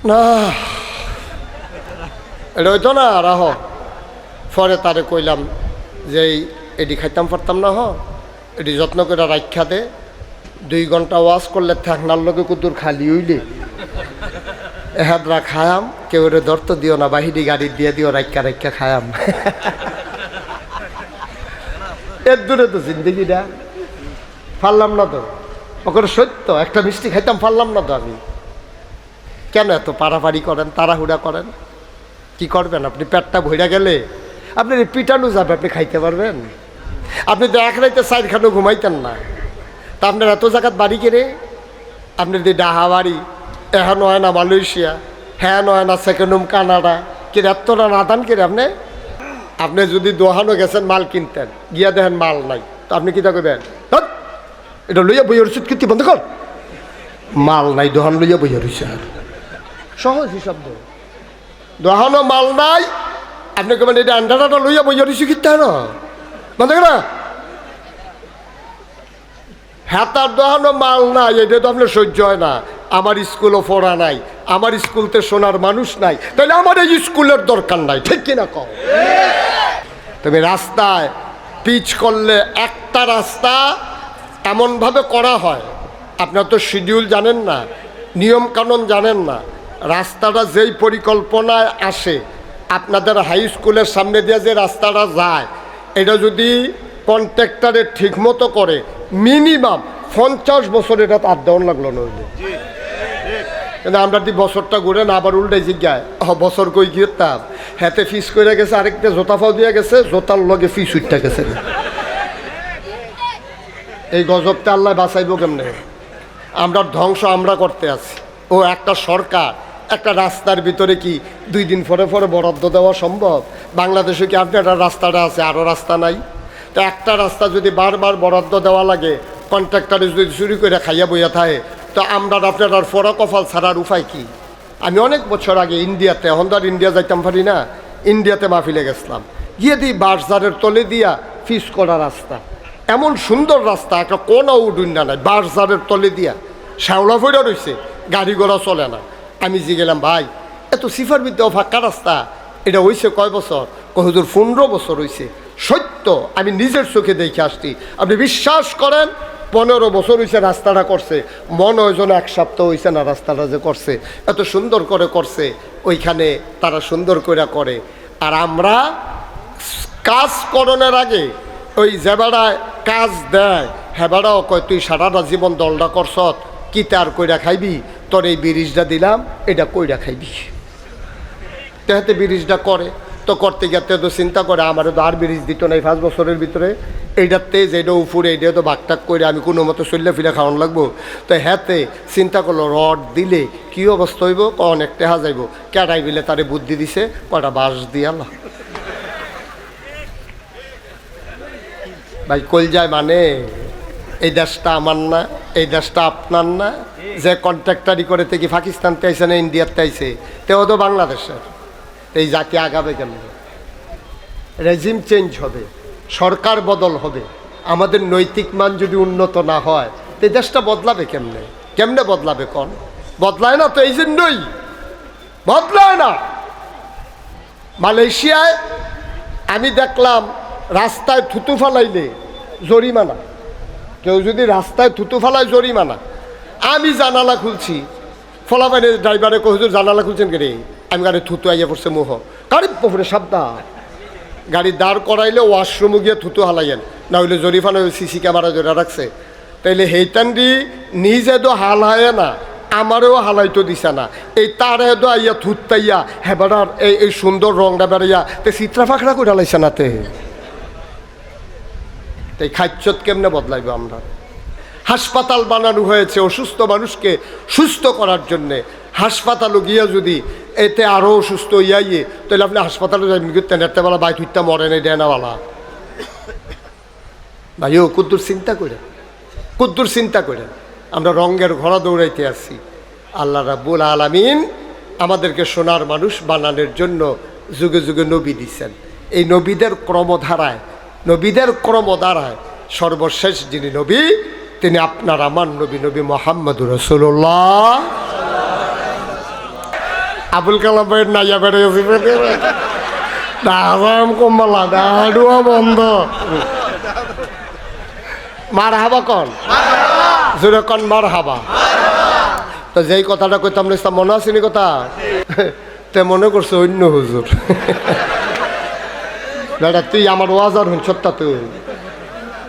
Speaker 1: না এটা হইতো না। রাহ পরে তারে কইলাম যে এটি খাইতাম পারতাম না, এটি যত্ন করে রাখা দে, 2 ঘন্টা ওয়াশ করলে থাকনার লোকে কুতুর খালি হইলে এহাদরা খায়াম, কেউ রে ধরত দিও না, বাহিরি গাড়ি দিয়ে দিও, রাইকা খায়াম। এর দূরে তো জিন্দগিটা পারলাম না তো, ওকে সত্য একটা মিষ্টি খাইতাম পারলাম না তো। আমি কেন এত পাড়াপাড়ি করেন, তাড়াহুড়া করেন? কি করবেন আপনি? পেটটা ভইরা গেলে আপনি পিটানো যাবে, আপনি খাইতে পারবেন? আপনি তো এক রাইতে 4 খানো ঘুমাইতেন না, তা আপনার এত জায়গাত বাড়ি কেড়ে আপনার যে ডাহা বাড়ি, এখন হয় না মালয়েশিয়া, হ্যাঁ নয় না সেকেন্ড হোম কানাডা, কে এতটা নাদান কেড়ে আপনি? আপনি যদি দোহানো গেছেন মাল কিনতেন, গিয়া দেখেন মাল নাই, তো আপনি কী থাকবেন? এটা লইয়া বইয়ের ওষুধ কীর্তি বন্ধ কর, মাল নাই, দোহান লইয়া বইয়া রয়েছে। সহজ হিসাব দোহানো মাল নাই, আপনি কেমন এটা আন্ডারটা লইয়া বইয়া রয়েছে কীর্তি না বন্ধ করা। হ্যাঁ তার দোহানো মাল নাই, এটা তো আপনার সহ্য হয় না। আমার স্কুলও পড়া নাই, আমার স্কুলতে শোনার মানুষ নাই, তাহলে আমার এই স্কুলের দরকার নাই, ঠিক কিনা কও? তুমি রাস্তায় পিচ করলে একটা রাস্তা এমনভাবে করা হয়, আপনার তো শিডিউল জানেন না, নিয়ম কানুন জানেন না। রাস্তাটা যেই পরিকল্পনায় আসে, আপনাদের হাই স্কুলের সামনে দিয়ে যে রাস্তাটা যায়, এটা যদি কন্ট্রাক্টরে ঠিকমতো করে মিনিমাম 50 বছর এটা তার দেওয়ার লাগলো নইলে। কিন্তু আমরা দি বছরটা ঘুরে না আবার উল্টাই জিজ্ঞায় বছর কই গিয়েতাম, হাতে ফিস করে গেছে, আরেকটা জোতা ফাও দিয়ে গেছে, জোতার লগে ফিস উঠতে গেছে। এই গজবটা আল্লাহ বাঁচাইব কেমনে? আমরা ধ্বংস আমরা করতে আছি। ও একটা সরকার একটা রাস্তার ভিতরে কি 2 দিন পরে বরাদ্দ দেওয়া সম্ভব? বাংলাদেশে কি আপনার রাস্তাটা আছে, আরও রাস্তা নাই? তো একটা রাস্তা যদি বারবার বরাদ্দ দেওয়া লাগে, কন্ট্রাক্টরে যদি চুরি করে খাইয়া বইয়া থাকে, তো আমরা আপনার আর ফরা কপাল ছাড়ার উপায় কি? আমি অনেক বছর আগে ইন্ডিয়াতে, এখন তো আর ইন্ডিয়া যাইতাম পারি না, ইন্ডিয়াতে মাহফিলে গেছিলাম। গিয়ে দিই বাঁশঝাড়ের তলে দিয়া ফিস করা রাস্তা, এমন সুন্দর রাস্তা, একটা কোনো উডুন্ডা নাই, বাঁশঝাড়ের তলে দিয়া শ্যাওলা ফইরা রয়েছে, গাড়ি ঘোড়া চলে না। আমি যে গেলাম, ভাই এত সিফার বিদ্যা ফাঁকা রাস্তা, এটা হয়েছে কয় বছর? হুজুর 15 বছর হয়েছে। সত্য, আমি নিজের চোখে দেখে আসছি। আপনি বিশ্বাস করেন, 15 বছর হয়েছে রাস্তাটা করছে, মনে হয় যেন 1 সপ্তাহ হয়েছে না রাস্তাটা যে করছে, এত সুন্দর করে করছে। ওইখানে তারা সুন্দর করে করে, আর আমরা কাজ করণের আগে ওই যে বেড়ায় কাজ দেয় হেবাড়াও কয়, তুই সারাটা জীবন দলটা করছত, কি তার কইরা খাইবি? তোর এই বিরিজটা দিলাম, এটা কইরা খাইবি। তেহাতে বিরিজটা করে, তো করতে গেতে তো চিন্তা করে, আমারও তো আর ব্রিজ দিত না এই 5 বছরের ভিতরে, এইটাতে যেটা উপরে এইটা তো বাকটাক করে আমি কোনো মতো চললে ফিরে খাওয়ান লাগবো। তো হ্যাঁতে চিন্তা করলো, রড দিলে কী অবস্থা হইব, অনেক টেহা যাইব। কেটাই বিলে তারে বুদ্ধি দিছে, কটা বাঁশ দিয়ালা। ভাই কলজায় মানে এই দেশটা আমার না, এই দেশটা আপনার না। যে কন্ট্রাক্টারি করে থেকে পাকিস্তানতে আইসে না ইন্ডিয়াতে আইসে, তেও তো বাংলাদেশের। এই জাতি আগাবে কেমন? রেজিম চেঞ্জ হবে, সরকার বদল হবে, আমাদের নৈতিক মান যদি উন্নত না হয়, তো এই দেশটা বদলাবে কেমনে? কেমনে বদলাবে কোন? বদলায় না তো, এই জন্যই বদলায় না। মালয়েশিয়ায় আমি দেখলাম রাস্তায় থুতু ফালাইলে জরিমানা, কেউ যদি রাস্তায় থুতু ফালায় জরিমানা। আমি জানালা খুলছি, ফলাফাইনে ড্রাইভারে হুজুর জানালা খুলছেন কে রে? আমি গাড়ি থুতু আইয়া পড়ছে মোহ, গাড়ির পরে সাবধান, গাড়ি দাঁড় করাইলে ওয়াশরুমে গিয়ে থুতু হালাইয়েন, না হইলে জরিফানা সিসি ক্যামেরা জোড়া রাখছে। তাইলে হেইতান্ডি নিজে তো হাল হায় না, আমারও হালাইতো দিছে না, এই তার এদো আইয়া থুতাইয়া হেবাড়ার এই সুন্দর রংটা বেড়াইয়া তে চিত্রা ফাঁকড়া করে লাইছে না। তাই খাচ্ছত কেমনে বদলাইব আমরা? হাসপাতাল বানানো হয়েছে অসুস্থ মানুষকে সুস্থ করার জন্যে। হাসপাতালও গিয়া যদি এতে আরও অসুস্থ হইয়াইয়ে, তাহলে আপনি হাসপাতালে যাবেন, নেতেবেলা বাইক উঠতে মরে নেই ডেনাওয়ালা। ভাইও কুদ্দুর চিন্তা করে, কুদ্দুর চিন্তা করে আমরা রঙের ঘোড়া দৌড়াইতে আসি। আল্লাহ রাব্বুল আলামিন আমাদেরকে সোনার মানুষ বানানোর জন্য যুগে যুগে নবী দিচ্ছেন। এই নবীদের ক্রমধারায় সর্বশেষ যিনি নবী, তিনি আপনার আমার নবী, নবী মুহাম্মদুর রাসূলুল্লাহ। আবুল কালাম ভাইয়ের নাইয়া বেড়েছি দাম কম্বালা দাড়ুয়া বন্ধ। মার হাবা কন, জোরে কন মার হাবা। তো যেই কথাটা কইতাম না, মনে আসেনি কথা, তে মনে করছো অন্য হুজুর। বেটা তুই আমার ওয়াজার হুন সত্তা,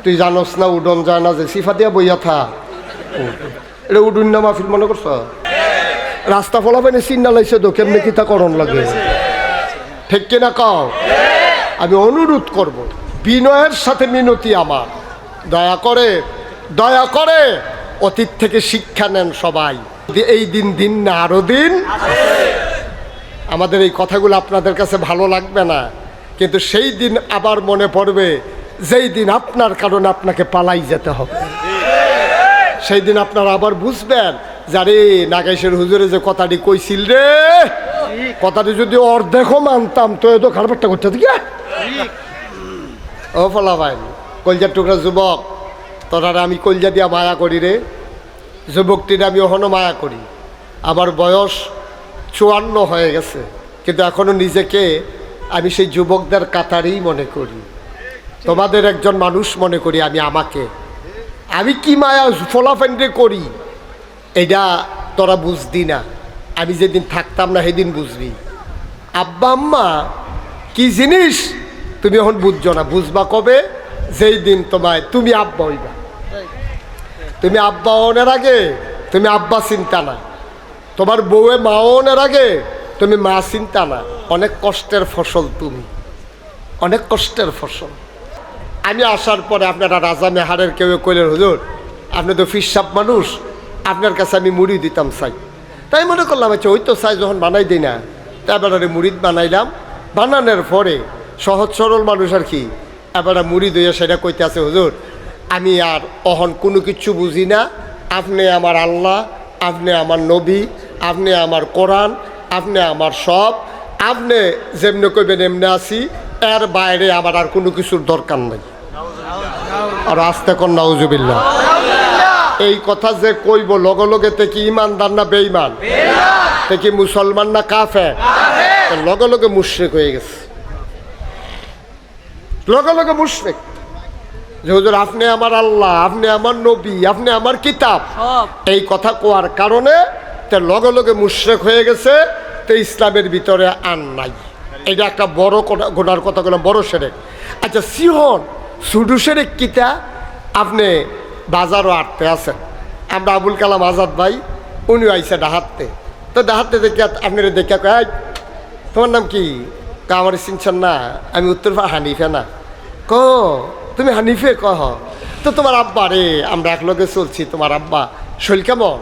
Speaker 1: তুই জানোস না উডন যায় না যে সিফা দিয়া বইয়া থা, এটা উডুন না মাহফিল মনে করছ? রাস্তা ফলাফাইনে চিন্তা লাইছে তো কেমনে কিতা করণ লাগে, ঠিক কিনা কও? আমি অনুরোধ করব, বিনয়ের সাথে মিনতি আমার, দয়া করে অতীত থেকে শিক্ষা নেন সবাই। এই দিন না আরো দিন। আমাদের এই কথাগুলো আপনাদের কাছে ভালো লাগবে না, কিন্তু সেই দিন আবার মনে পড়বে যেই দিন আপনার কারণে আপনাকে পালাই যেতে হবে। সেই দিন আপনারা আবার বুঝবেন, যারে নাগেশের হুজুরে যে কথাটি কইছিল রে, কথাটি যদি অর্ধেকও মানতাম তো এত খারাপ একটা করতে কি। ও ফলা ভাই, কলজার টুকরা যুবক, তোরা আমি কলজা দিয়া মায়া করি রে। যুবকটির আমি ওখানো মায়া করি, আমার বয়স 54 হয়ে গেছে, কিন্তু এখনো নিজেকে আমি সেই যুবকদের কাতারেই মনে করি, তোমাদের একজন মানুষ মনে করি। আমি কি মায়া ফলাফেন্ডে করি, এটা তোরা বুঝদি না। আমি যেদিন থাকতাম না সেদিন বুঝবি। আব্বা আম্মা কি জিনিস তুমি এখন বুঝছো না, বুঝবা কবে? যেই দিন তুমি আব্বা হইবা। তুমি আব্বা হওয়ার আগে তুমি আব্বা চিন্তা না, তোমার বউয়ে মা হওয়ার আগে তুমি মা চিন্তা না। অনেক কষ্টের ফসল তুমি, অনেক কষ্টের ফসল। আমি আসার পরে আপনারা রাজা মেহারের কেউ কইলেন, হুজুর আপনি তো ফিরসাব মানুষ, আপনার কাছে আমি মুড়ি দিতাম চাই। তাই মনে করলাম, আচ্ছা ওই তো চাই যখন বানাই দিই না, তারপরে মুড়ি বানাইলাম। বানানোর পরে সহজ সরল মানুষ আর কি, এবারে মুড়ি দইয়া সেটা কইতে আছে, হুজুর আমি আর অহন কোনো কিছু বুঝি না, আপনি আমার আল্লাহ, আপনি আমার নবী, আপনি আমার কোরআন, আপনি আমার সব, আপনি যেমনি কইবেন এমনি আছি, এর বাইরে আমার আর কোনো কিছুর দরকার নাই। আর আস্তে কর নাউজুবিল্লাহ। এই কথা যে কইব লগে লগে তে কি ইমানদার না বেঈমান, তে কি মুসলমান না কাফের, লগে লগে মুশরিক হয়ে গেছে, লগে লগে মুশরিক। যে হুজুর আপনি আমার আল্লাহ, আপনি আমার নবী, আপনি আমার কিতাব, এই কথা কোয়ার কারণে তে লগে লগে মুশরিক হয়ে গেছে, তে ইসলামের ভিতরে আর নাই। এটা একটা বড় গোনার কথা বললাম, বড় শিরক। আচ্ছা সিহন সুডু শিরক কিতা? আপনি বাজারও আটতে আছেন, আমরা আবুল কালাম আজাদ ভাই উনি আইসে ডাহাতে, তো ডাহাতে দেখে আপনার দেখে কয় তোমার নাম কি? আমার চিনছেন না, আমি উত্তর হানিফে না। ক তুমি হানিফে? কহ তো তোমার আব্বা রে, আমরা একলগে চলছি, তোমার আব্বা শরীর কেমন?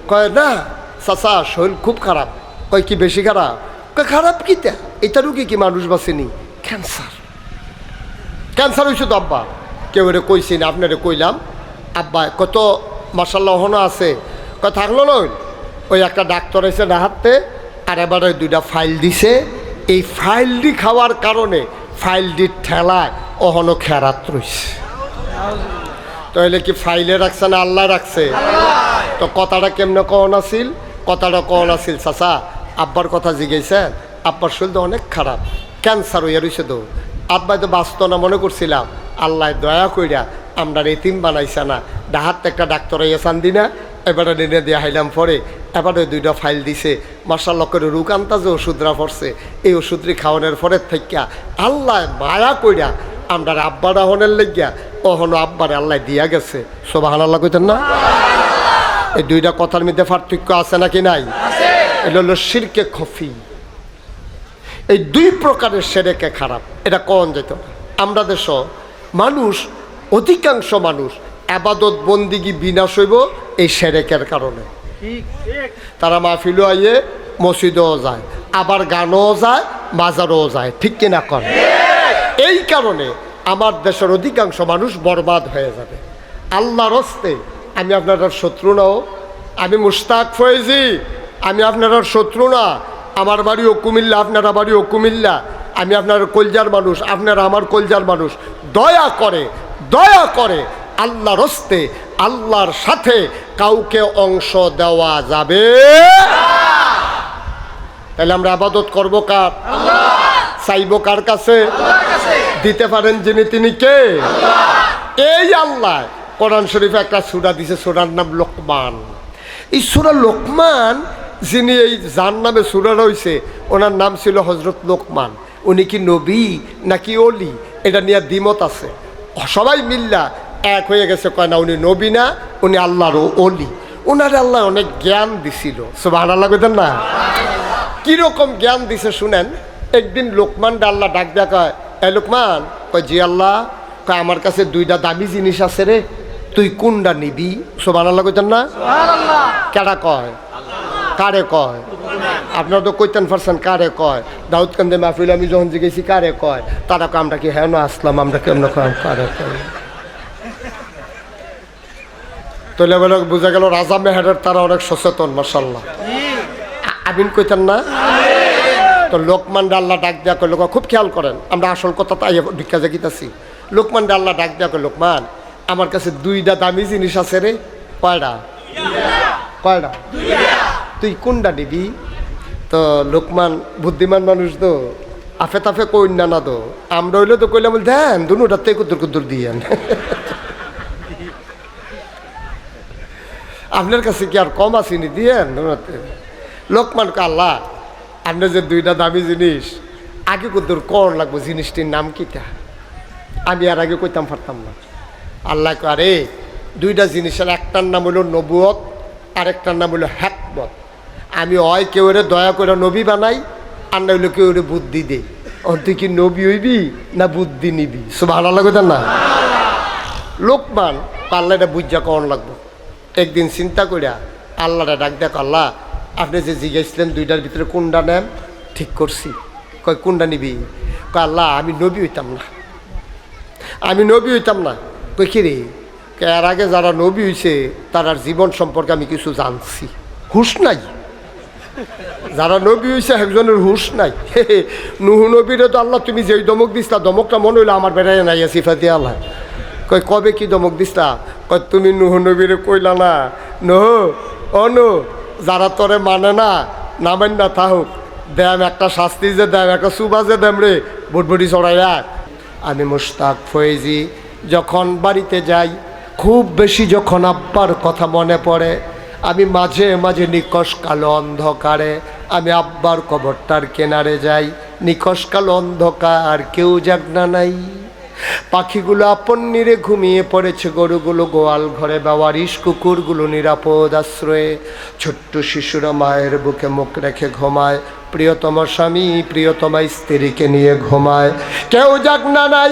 Speaker 1: কয় না চাচা শরীর খুব খারাপ। কয় কি বেশি খারাপ? কয় খারাপ কিতা? এটা রুগী কি মানুষ বাঁচেনি? ক্যান্সার, ক্যান্সার হয়েছে তো আব্বা। কেউ রে কইছি না, আপনারে কইলাম। আব্বা কত মাসাল্লাহ হনো আছে? কয় থাকলো নয়, ওই একটা ডাক্তার এসে ডাহাতে আর এবারে 2টা ফাইল দিছে। এই ফাইলটি খাওয়ার কারণে ফাইলটির ঠেলায় অহনো খেরাত রইছে। তাহলে কি ফাইলে রাখছে না আল্লাহ রাখছে? তো কথাটা কেমনে কন আসিল? কথাটা কন আসিল চাচা আব্বার কথা জিজ্ঞেসেন, আব্বার শরীর তো অনেক খারাপ, ক্যান্সার হইয়া রয়েছে। তো আব্বাই তো বাঁচত না মনে করছিলাম, আল্লাহ দয়া কইরা আমরা এতিম বানাইছে না, ডাহাত একটা ডাক্তার হইয়া চান্দি না। এবারে নিনে দিয়ে হাইলাম পরে এবারে 2টা ফাইল দিছে। মাশাআল্লাহ করে রোগ আন্তাজে ওষুধরা পড়ছে। এই ওষুধটি খাওয়ানোর পরের থেকে আল্লাহ মায়া কইরা আমরা আব্বারা হনের লেগিয়া ওহনো আব্বারে আল্লাহ দিয়া গেছে। সুবহানাল্লাহ কইতেন না? এই 2টা কথার মধ্যে পার্থক্য আছে নাকি নাই? এটা হলো শিরকে খফি। এই 2 প্রকারের শিরকে খারাপ, এটা কোন যেত? আমরা দেশ মানুষ, অধিকাংশ মানুষ আবাদত বন্দিগি বিনাশ হইব এই শিরকের কারণে। তারা মাহফিলও আইয়ে, মসজিদেও যায়, আবার গানও যায়, বাজারও যায়, ঠিক কিনা করে? এই কারণে আমার দেশের অধিকাংশ মানুষ বরবাদ হয়ে যাবে। আল্লাহর হস্তে আমি আপনার শত্রু নাও, আমি মুশতাক ফয়েজি, আমি আপনার শত্রু না। আমার বাড়িও কুমিল্লা, আপনারা বাড়িও কুমিল্লা, আমি আপনার কলজার মানুষ, আপনারা আমার কলজার মানুষ। দয়া করে, দয়া করে আল্লাহর হস্তে আল্লাহর সাথে কাউকে অংশ দেওয়া যাবে? তাহলে আমরা আবাদত করবো কার? চাইব কার কাছে? দিতে পারেন যিনি, তিনি কে? এই আল্লাহ কোরআন শরীফে একটা সূরা দিছে, সূরার নাম লোকমান। এই সূরা লোকমান, যিনি এই যার নামে সূরা রয়েছে ওনার নাম ছিল হযরত লোকমান। উনি কি নবী নাকি অলি এটা নিয়ে দ্বিমত আছে। সবাই মিল্লা এক হয়ে গেছে, কয় না উনি নবী না, উনি আল্লাহর অলি। ওনারে আল্লাহ অনেক জ্ঞান দিছিল। সুবহানাল্লাহ কইতেন না? কিরকম জ্ঞান দিছে শুনেন। একদিন লোকমান আল্লাহ ডাক দেয়া কয়, এ লোকমান। কয় জি আল্লাহ। কয় আমার কাছে 2টা দামি জিনিস আছে রে, তুই কোনটা নিবি? সুবহানাল্লাহ কইতেন না? কেডা কয়? কারে কয়? আপনারা তো কইতেন পারছেন কারে কয়। দাউদকান্দে মাহফিল আমি যখন জিজ্ঞেসি কারে কয়, তারা কয় আমরা কি হ্যাঁ না আসলাম, আমরা কেমন কারে কয়। তাহলে বলে বোঝা গেল রাজা মেহেরের তারা অনেক সচেতন। মাশাআল্লাহ, আমিন কইতেন না? তো লোকমান আল্লাহ ডাক দেয়া কয়, লোক খুব খেয়াল করেন, আমরা আসল কথা তাই ভিক্ষা জাগিতেছি। লোকমান আল্লাহ ডাক দেয়া কয়, লোকমান আমার কাছে 2টা দামি জিনিস আছে রে। কয়টা? কয়টা? তুই কোনটা নিবি? তো লোকমান বুদ্ধিমান মানুষ তো আফে তাফে কই না না, তো আমরা হইলে তো কইলাম দেন 2টাতে কুদ্দুর কুদ্দুর দিয়েন। আপনার কাছে কি আর কম আসেনি? দিয়েন 2টাতে। লোকমান কে আল্লাহ আপনার যে 2টা দামি জিনিস আগে কুদ্দুর কোন লাগবো, জিনিসটির নাম কিটা? আমি আর আগে কইতাম পারতাম না। আল্লাহ কে আরে 2টা জিনিসের একটার নাম হলো নবুয়ত, আরেকটার নাম হলো হিকমত। আমি হয় কেউ রে দয়া করে নবী বানাই, আর না হইলো কেউ রে বুদ্ধি দেই। তুই কি নবী হইবি না বুদ্ধি নিবি? সুবহানাল্লাহ কইতেন না? লোকমান আল্লাহ এটা বুঝা কন লাগবো। একদিন চিন্তা করিয়া আল্লাহটা ডাক দেখ, আল্লাহ আপনি যে জিজ্ঞাসলেন 2টার ভিতরে কোনটা নেন, ঠিক করছি। কয় কোনটা নিবি? কয় আল্লাহ আমি নবী হইতাম না, আমি নবী হইতাম না। কই কি রে? এর আগে যারা নবী হইছে তার জীবন সম্পর্কে আমি কিছু জানছি, হুশ নাই। যারা নবী হয়েছে একজনের হুশ নাই। নুহু নবীরে তো আল্লাহ তুমি যেই দমক দিসলা, দমকটা মনে হইলো আমার বেড়াই নাই সিফাতি আল্লাহ। কই কবে কি দমক দিসলা? কই তুমি নুহু নবীরে কইলা না, নুহু ও নু, যারা তোরে মানে না নামেন না থাকুক, দেম একটা শাস্তি যে দেম, একটা সুবা যে দেম রে বুটবুটি চড়াইয়া। আমি মুশতাক ফয়েজি যখন বাড়িতে যাই, খুব বেশি যখন আব্বার কথা মনে পড়ে, আমি মাঝে মাঝে নিকষ কালো অন্ধকারে আমি আব্বার কবরটার কিনারে যাই। নিকষ কালো অন্ধকার, কেউ জাগনা নাই, পাখিগুলো আপন নিরে ঘুমিয়ে পড়েছে, গরুগুলো গোয়াল ঘরে, বাওয়ারিশ কুকুরগুলো নিরাপদ আশ্রয়ে, ছোট্ট শিশুরা মায়ের বুকে মুখ রেখে ঘুমায়, প্রিয়তম স্বামী প্রিয়তমা স্ত্রীকে নিয়ে ঘুমায়, কেউ জাগনা নাই।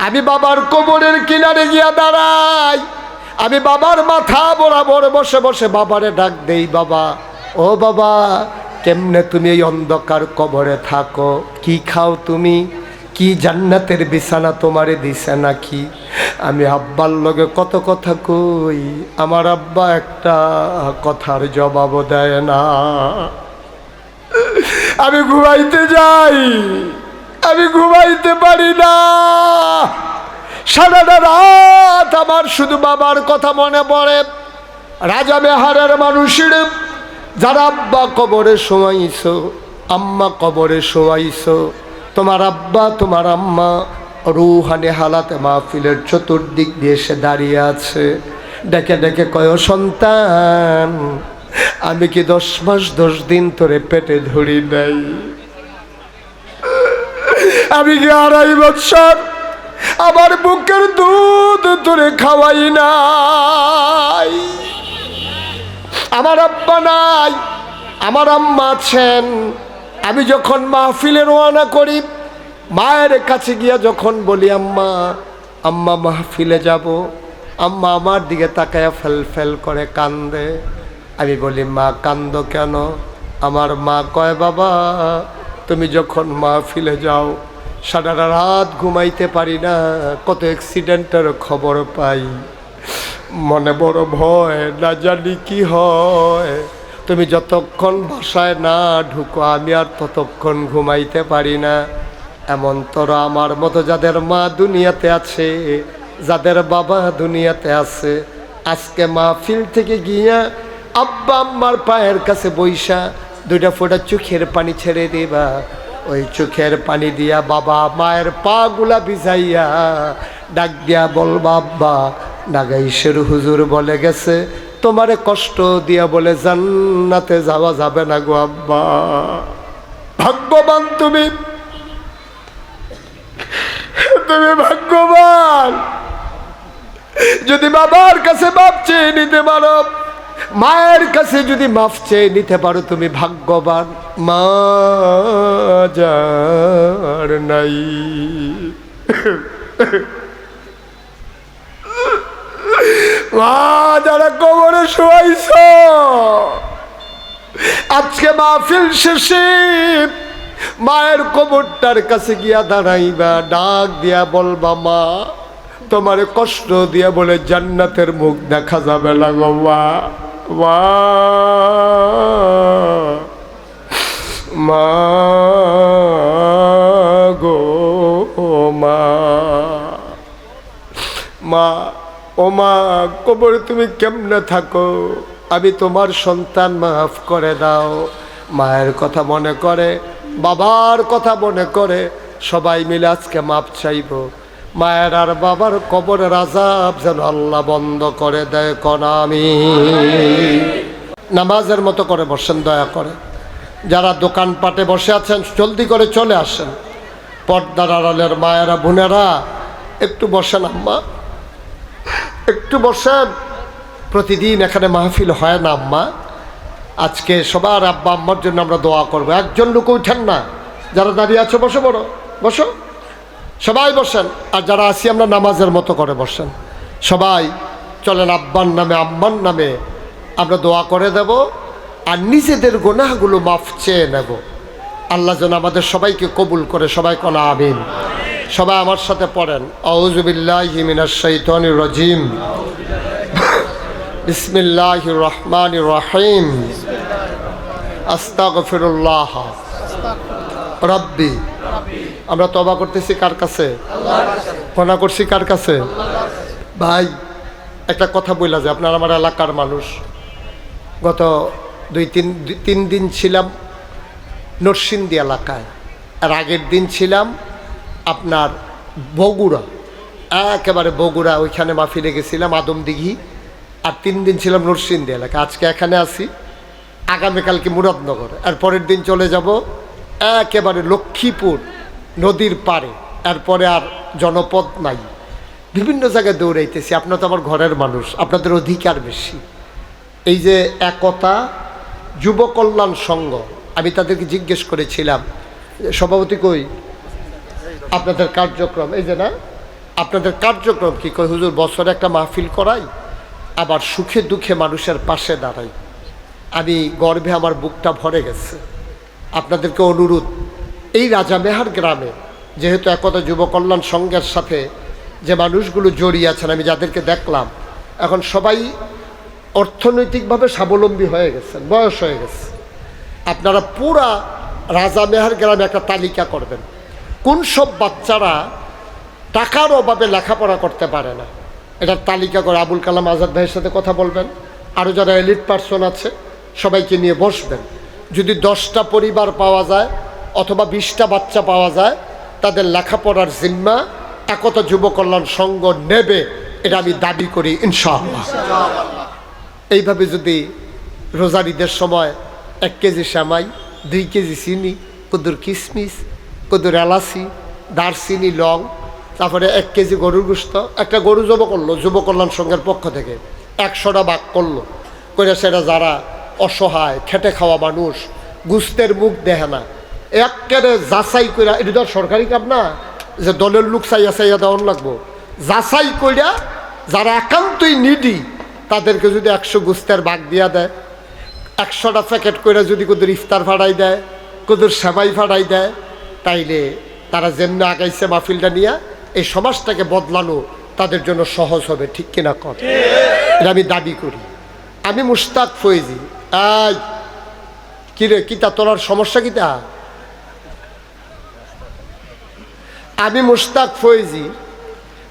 Speaker 1: আমি বাবার কবরের কিনারে গিয়া দাঁড়াই, আমি বাবার মাথা বরাবর বসে বসে বাবারে ডাক দেই, বাবা ও বাবা, কেমনে তুমি এই অন্ধকার কবরে থাকো? কি খাও তুমি? কি জান্নাতের বিছানা তোমারে দিছে নাকি? আমি আব্বার লগে কত কথা কই, আমার আব্বা একটা কথার জবাবও দেয় না। আমি ঘুমাইতে যাই, আমি ঘুমাইতে পারি না, সারাটা রাত আমার শুধু বাবার কথা মনে পড়ে। রাজা মেহারের মানুষের যারা আব্বা কবরে শোয়াইছো, আম্মা কবরে শোয়াইছো, তোমার আব্বা তোমার আম্মা রুহানি হালাতে মাহফিলের চতুর্দিক দিয়ে এসে দাঁড়িয়ে আছে, ডেকে ডেকে কয়, সন্তান আমি কি 10 মাস 10 দিন তোরে পেটে ধরি নাই? আমি কি 2.5 বছর আমার বুকের দুধ তোরে খাওয়াই নাই? আমার আব্বা নাই, আমার আম্মা আছেন। আমি যখন মাহফিলে রওনা করি, মায়ের কাছে গিয়া যখন বলি, আম্মা আম্মা মাহফিলে যাব, আম্মা আমার দিকে তাকায়া ফেল ফেল করে কান্দে। আমি বলি, মা কান্দো কেন? আমার মা কয়, বাবা তুমি যখন মাহফিলে যাও সারা রাত ঘুমাইতে পারি না, কত অ্যাক্সিডেন্টের খবর পাই, মনে বড় ভয়, না জানি কি হয়। তুমি যতক্ষণ বাসায় না ঢুকো আমি আর ততক্ষণ ঘুমাইতে পারি না। এমন তোরা আমার মতো যাদের মা দুনিয়াতে আছে, যাদের বাবা দুনিয়াতে আছে, আজকে মাহফিল থেকে গিয়া আব্বা আম্মার পায়ের কাছে বইসা 2টা ফোঁটা চোখের পানি ছেড়ে দিবা। ওই চোখের পানি দিয়া বাবা মায়ের পা গুলা ভিজাইয়া ডাক দিয়া বলবা, আব্বা নাগাইশের হুজুর বলে গেছে তোমারে কষ্ট দিয়া বলে জান্নাতে যাওয়া যাবে না গো আব্বা। ভাগ্যবান তুমি, তুমি ভাগ্যবান। যদি বাবার কাছে মাপ চেয়ে নিতে পারো, মায়ের কাছে যদি মাফ চেয়ে নিতে পারো, তুমি ভাগ্যবান। মা যার নাই, মা যারা কবরে শোয়াইছ, আজকে মাহফিল শেষে মায়ের কবরটার কাছে গিয়া দাঁড়াইবা, ডাক দিয়া বলবা, মা তোমারে কষ্ট দিয়া বলে জান্নাতের মুখ দেখা যাবে না গো মা। মা গো মা, মা ও মা কবরে তুমি কেমনে থাকো? আমি তোমার সন্তান, মাফ করে দাও। মায়ের কথা মনে করে, বাবার কথা মনে করে সবাই মিলে আজকে মাপ চাইব। মায়ের আর বাবার কবরের আযাব যেন আল্লাহ বন্ধ করে দেয়। কোন আমিন। নামাজের মতো করে বসেন দয়া করে। যারা দোকানপাটে বসে আছেন জলদি করে চলে আসেন। পর্দার আড়ালের মায়েরা বোনেরা একটু বসেন, আম্মা একটু বসেন। প্রতিদিন এখানে মাহফিল হয় না আম্মা, আজকে সবার আব্বা আম্মার জন্য আমরা দোয়া করবো। একজন লোক উঠেন না, যারা দাঁড়িয়ে আছো বসো, বড় বসো, সবাই বসেন। আর যারা আছি আমরা নামাজের মতো করে বসেন। সবাই চলেন, আব্বার নামে আম্মার নামে আমরা দোয়া করে দেব, আর নিজেদের গুনাহগুলো মাফ চেয়ে নেব। আল্লাহ যেন আমাদের সবাইকে কবুল করে। সবাই কোন আমিন। সবাই আমার সাথে পড়েন, আউযু বিল্লাহি মিনাশ শাইতানির রাজিম, বিসমিল্লাহির রহমানির রহিম, আস্তাগফিরুল্লাহ রাব্বি। আমরা তওবা করতেছি কার কাছে? গুনাহ করছি কার কাছে? ভাই একটা কথা বইলা যে আপনার আমার এলাকার মানুষ, গত তিন দিন ছিলাম নরসিংদী এলাকায়, আর আগের দিন ছিলাম আপনার বগুড়া, একেবারে বগুড়া, ওইখানে মাহফিলে গেছিলাম আদমদিঘি, আর 3 দিন ছিলাম নরসিংদী এলাকা। আজকে এখানে আছি, আগামীকালকে মুরাদনগর, আর পরের দিন চলে যাব একেবারে লক্ষ্মীপুর নদীর পাড়ে। এরপরে আর জনপদ নাই, বিভিন্ন জায়গায় দৌড়াইতেছি। আপনার তো আমার ঘরের মানুষ, আপনাদের অধিকার বেশি। এই যে একতা যুব কল্যাণ সংঘ, আমি তাদেরকে জিজ্ঞেস করেছিলাম সভাপতি কই আপনাদের কার্যক্রম, এই যে না আপনাদের কার্যক্রম কি? কই হুজুর বছরে একটা মাহফিল করাই, আবার সুখে দুঃখে মানুষের পাশে দাঁড়াই। আমি গর্বে আমার বুকটা ভরে গেছে। আপনাদেরকে অনুরোধ, এই রাজামেহার গ্রামে যেহেতু একতা যুব কল্যাণ সংঘের সাথে যে মানুষগুলো জড়িয়ে আছেন, আমি যাদেরকে দেখলাম এখন সবাই অর্থনৈতিকভাবে স্বাবলম্বী হয়ে গেছেন, বয়স হয়ে গেছে। আপনারা পুরা রাজামেহার গ্রামে একটা তালিকা করবেন কোন সব বাচ্চারা টাকার অভাবে লেখাপড়া করতে পারে না, এটার তালিকা করে আবুল কালাম আজাদ ভাইয়ের সাথে কথা বলবেন। আরও যারা এলিট পার্সন আছে সবাইকে নিয়ে বসবেন। যদি 10টা পরিবার পাওয়া যায় অথবা 20টা বাচ্চা পাওয়া যায়, তাদের লেখাপড়ার জিম্মা একতা যুব কল্যাণ সংঘ নেবে, এটা আমি দাবি করি ইনশাআল্লাহ। এইভাবে যদি রোজার ঈদের সময় 1 কেজি সেমাই, 2 কেজি চিনি, কদুর কিশমিশ, কদুর এলাচি, দারচিনি, লং, তারপরে 1 কেজি গরুর গোশত, একটা গরু জব করলো যুব কল্যাণ সংঘের পক্ষ থেকে, 100টা ভাগ করলো করে, সেটা যারা অসহায় খেটে খাওয়া মানুষ, গুস্তের মুখ দেখে না, একেবারে যাচাই করে, এটা তো সরকারি কাম না যে দলের লোক চাইয়া চাইয়া দেওয়ান লাগবো, যাচাই কইরা যারা একান্তই নিডি তাদেরকে যদি 100 গুস্তের ভাগ দিয়া দেয়, 100টা প্যাকেট করে যদি কদুর ইফতার ফাড়াই দেয়, কদুর সেমাই ফাড়াই দেয়, তাইলে তারা যেমনি আগাইছে মাহফিলটা নিয়ে এই সমাজটাকে বদলানো তাদের জন্য সহজ হবে। ঠিক কিনা কর? এটা আমি দাবি করি। আমি মুশতাক ফয়েজি। আই কিরে কিতা তোর সমস্যা কিতা? আমি মুশতাক ফয়েজি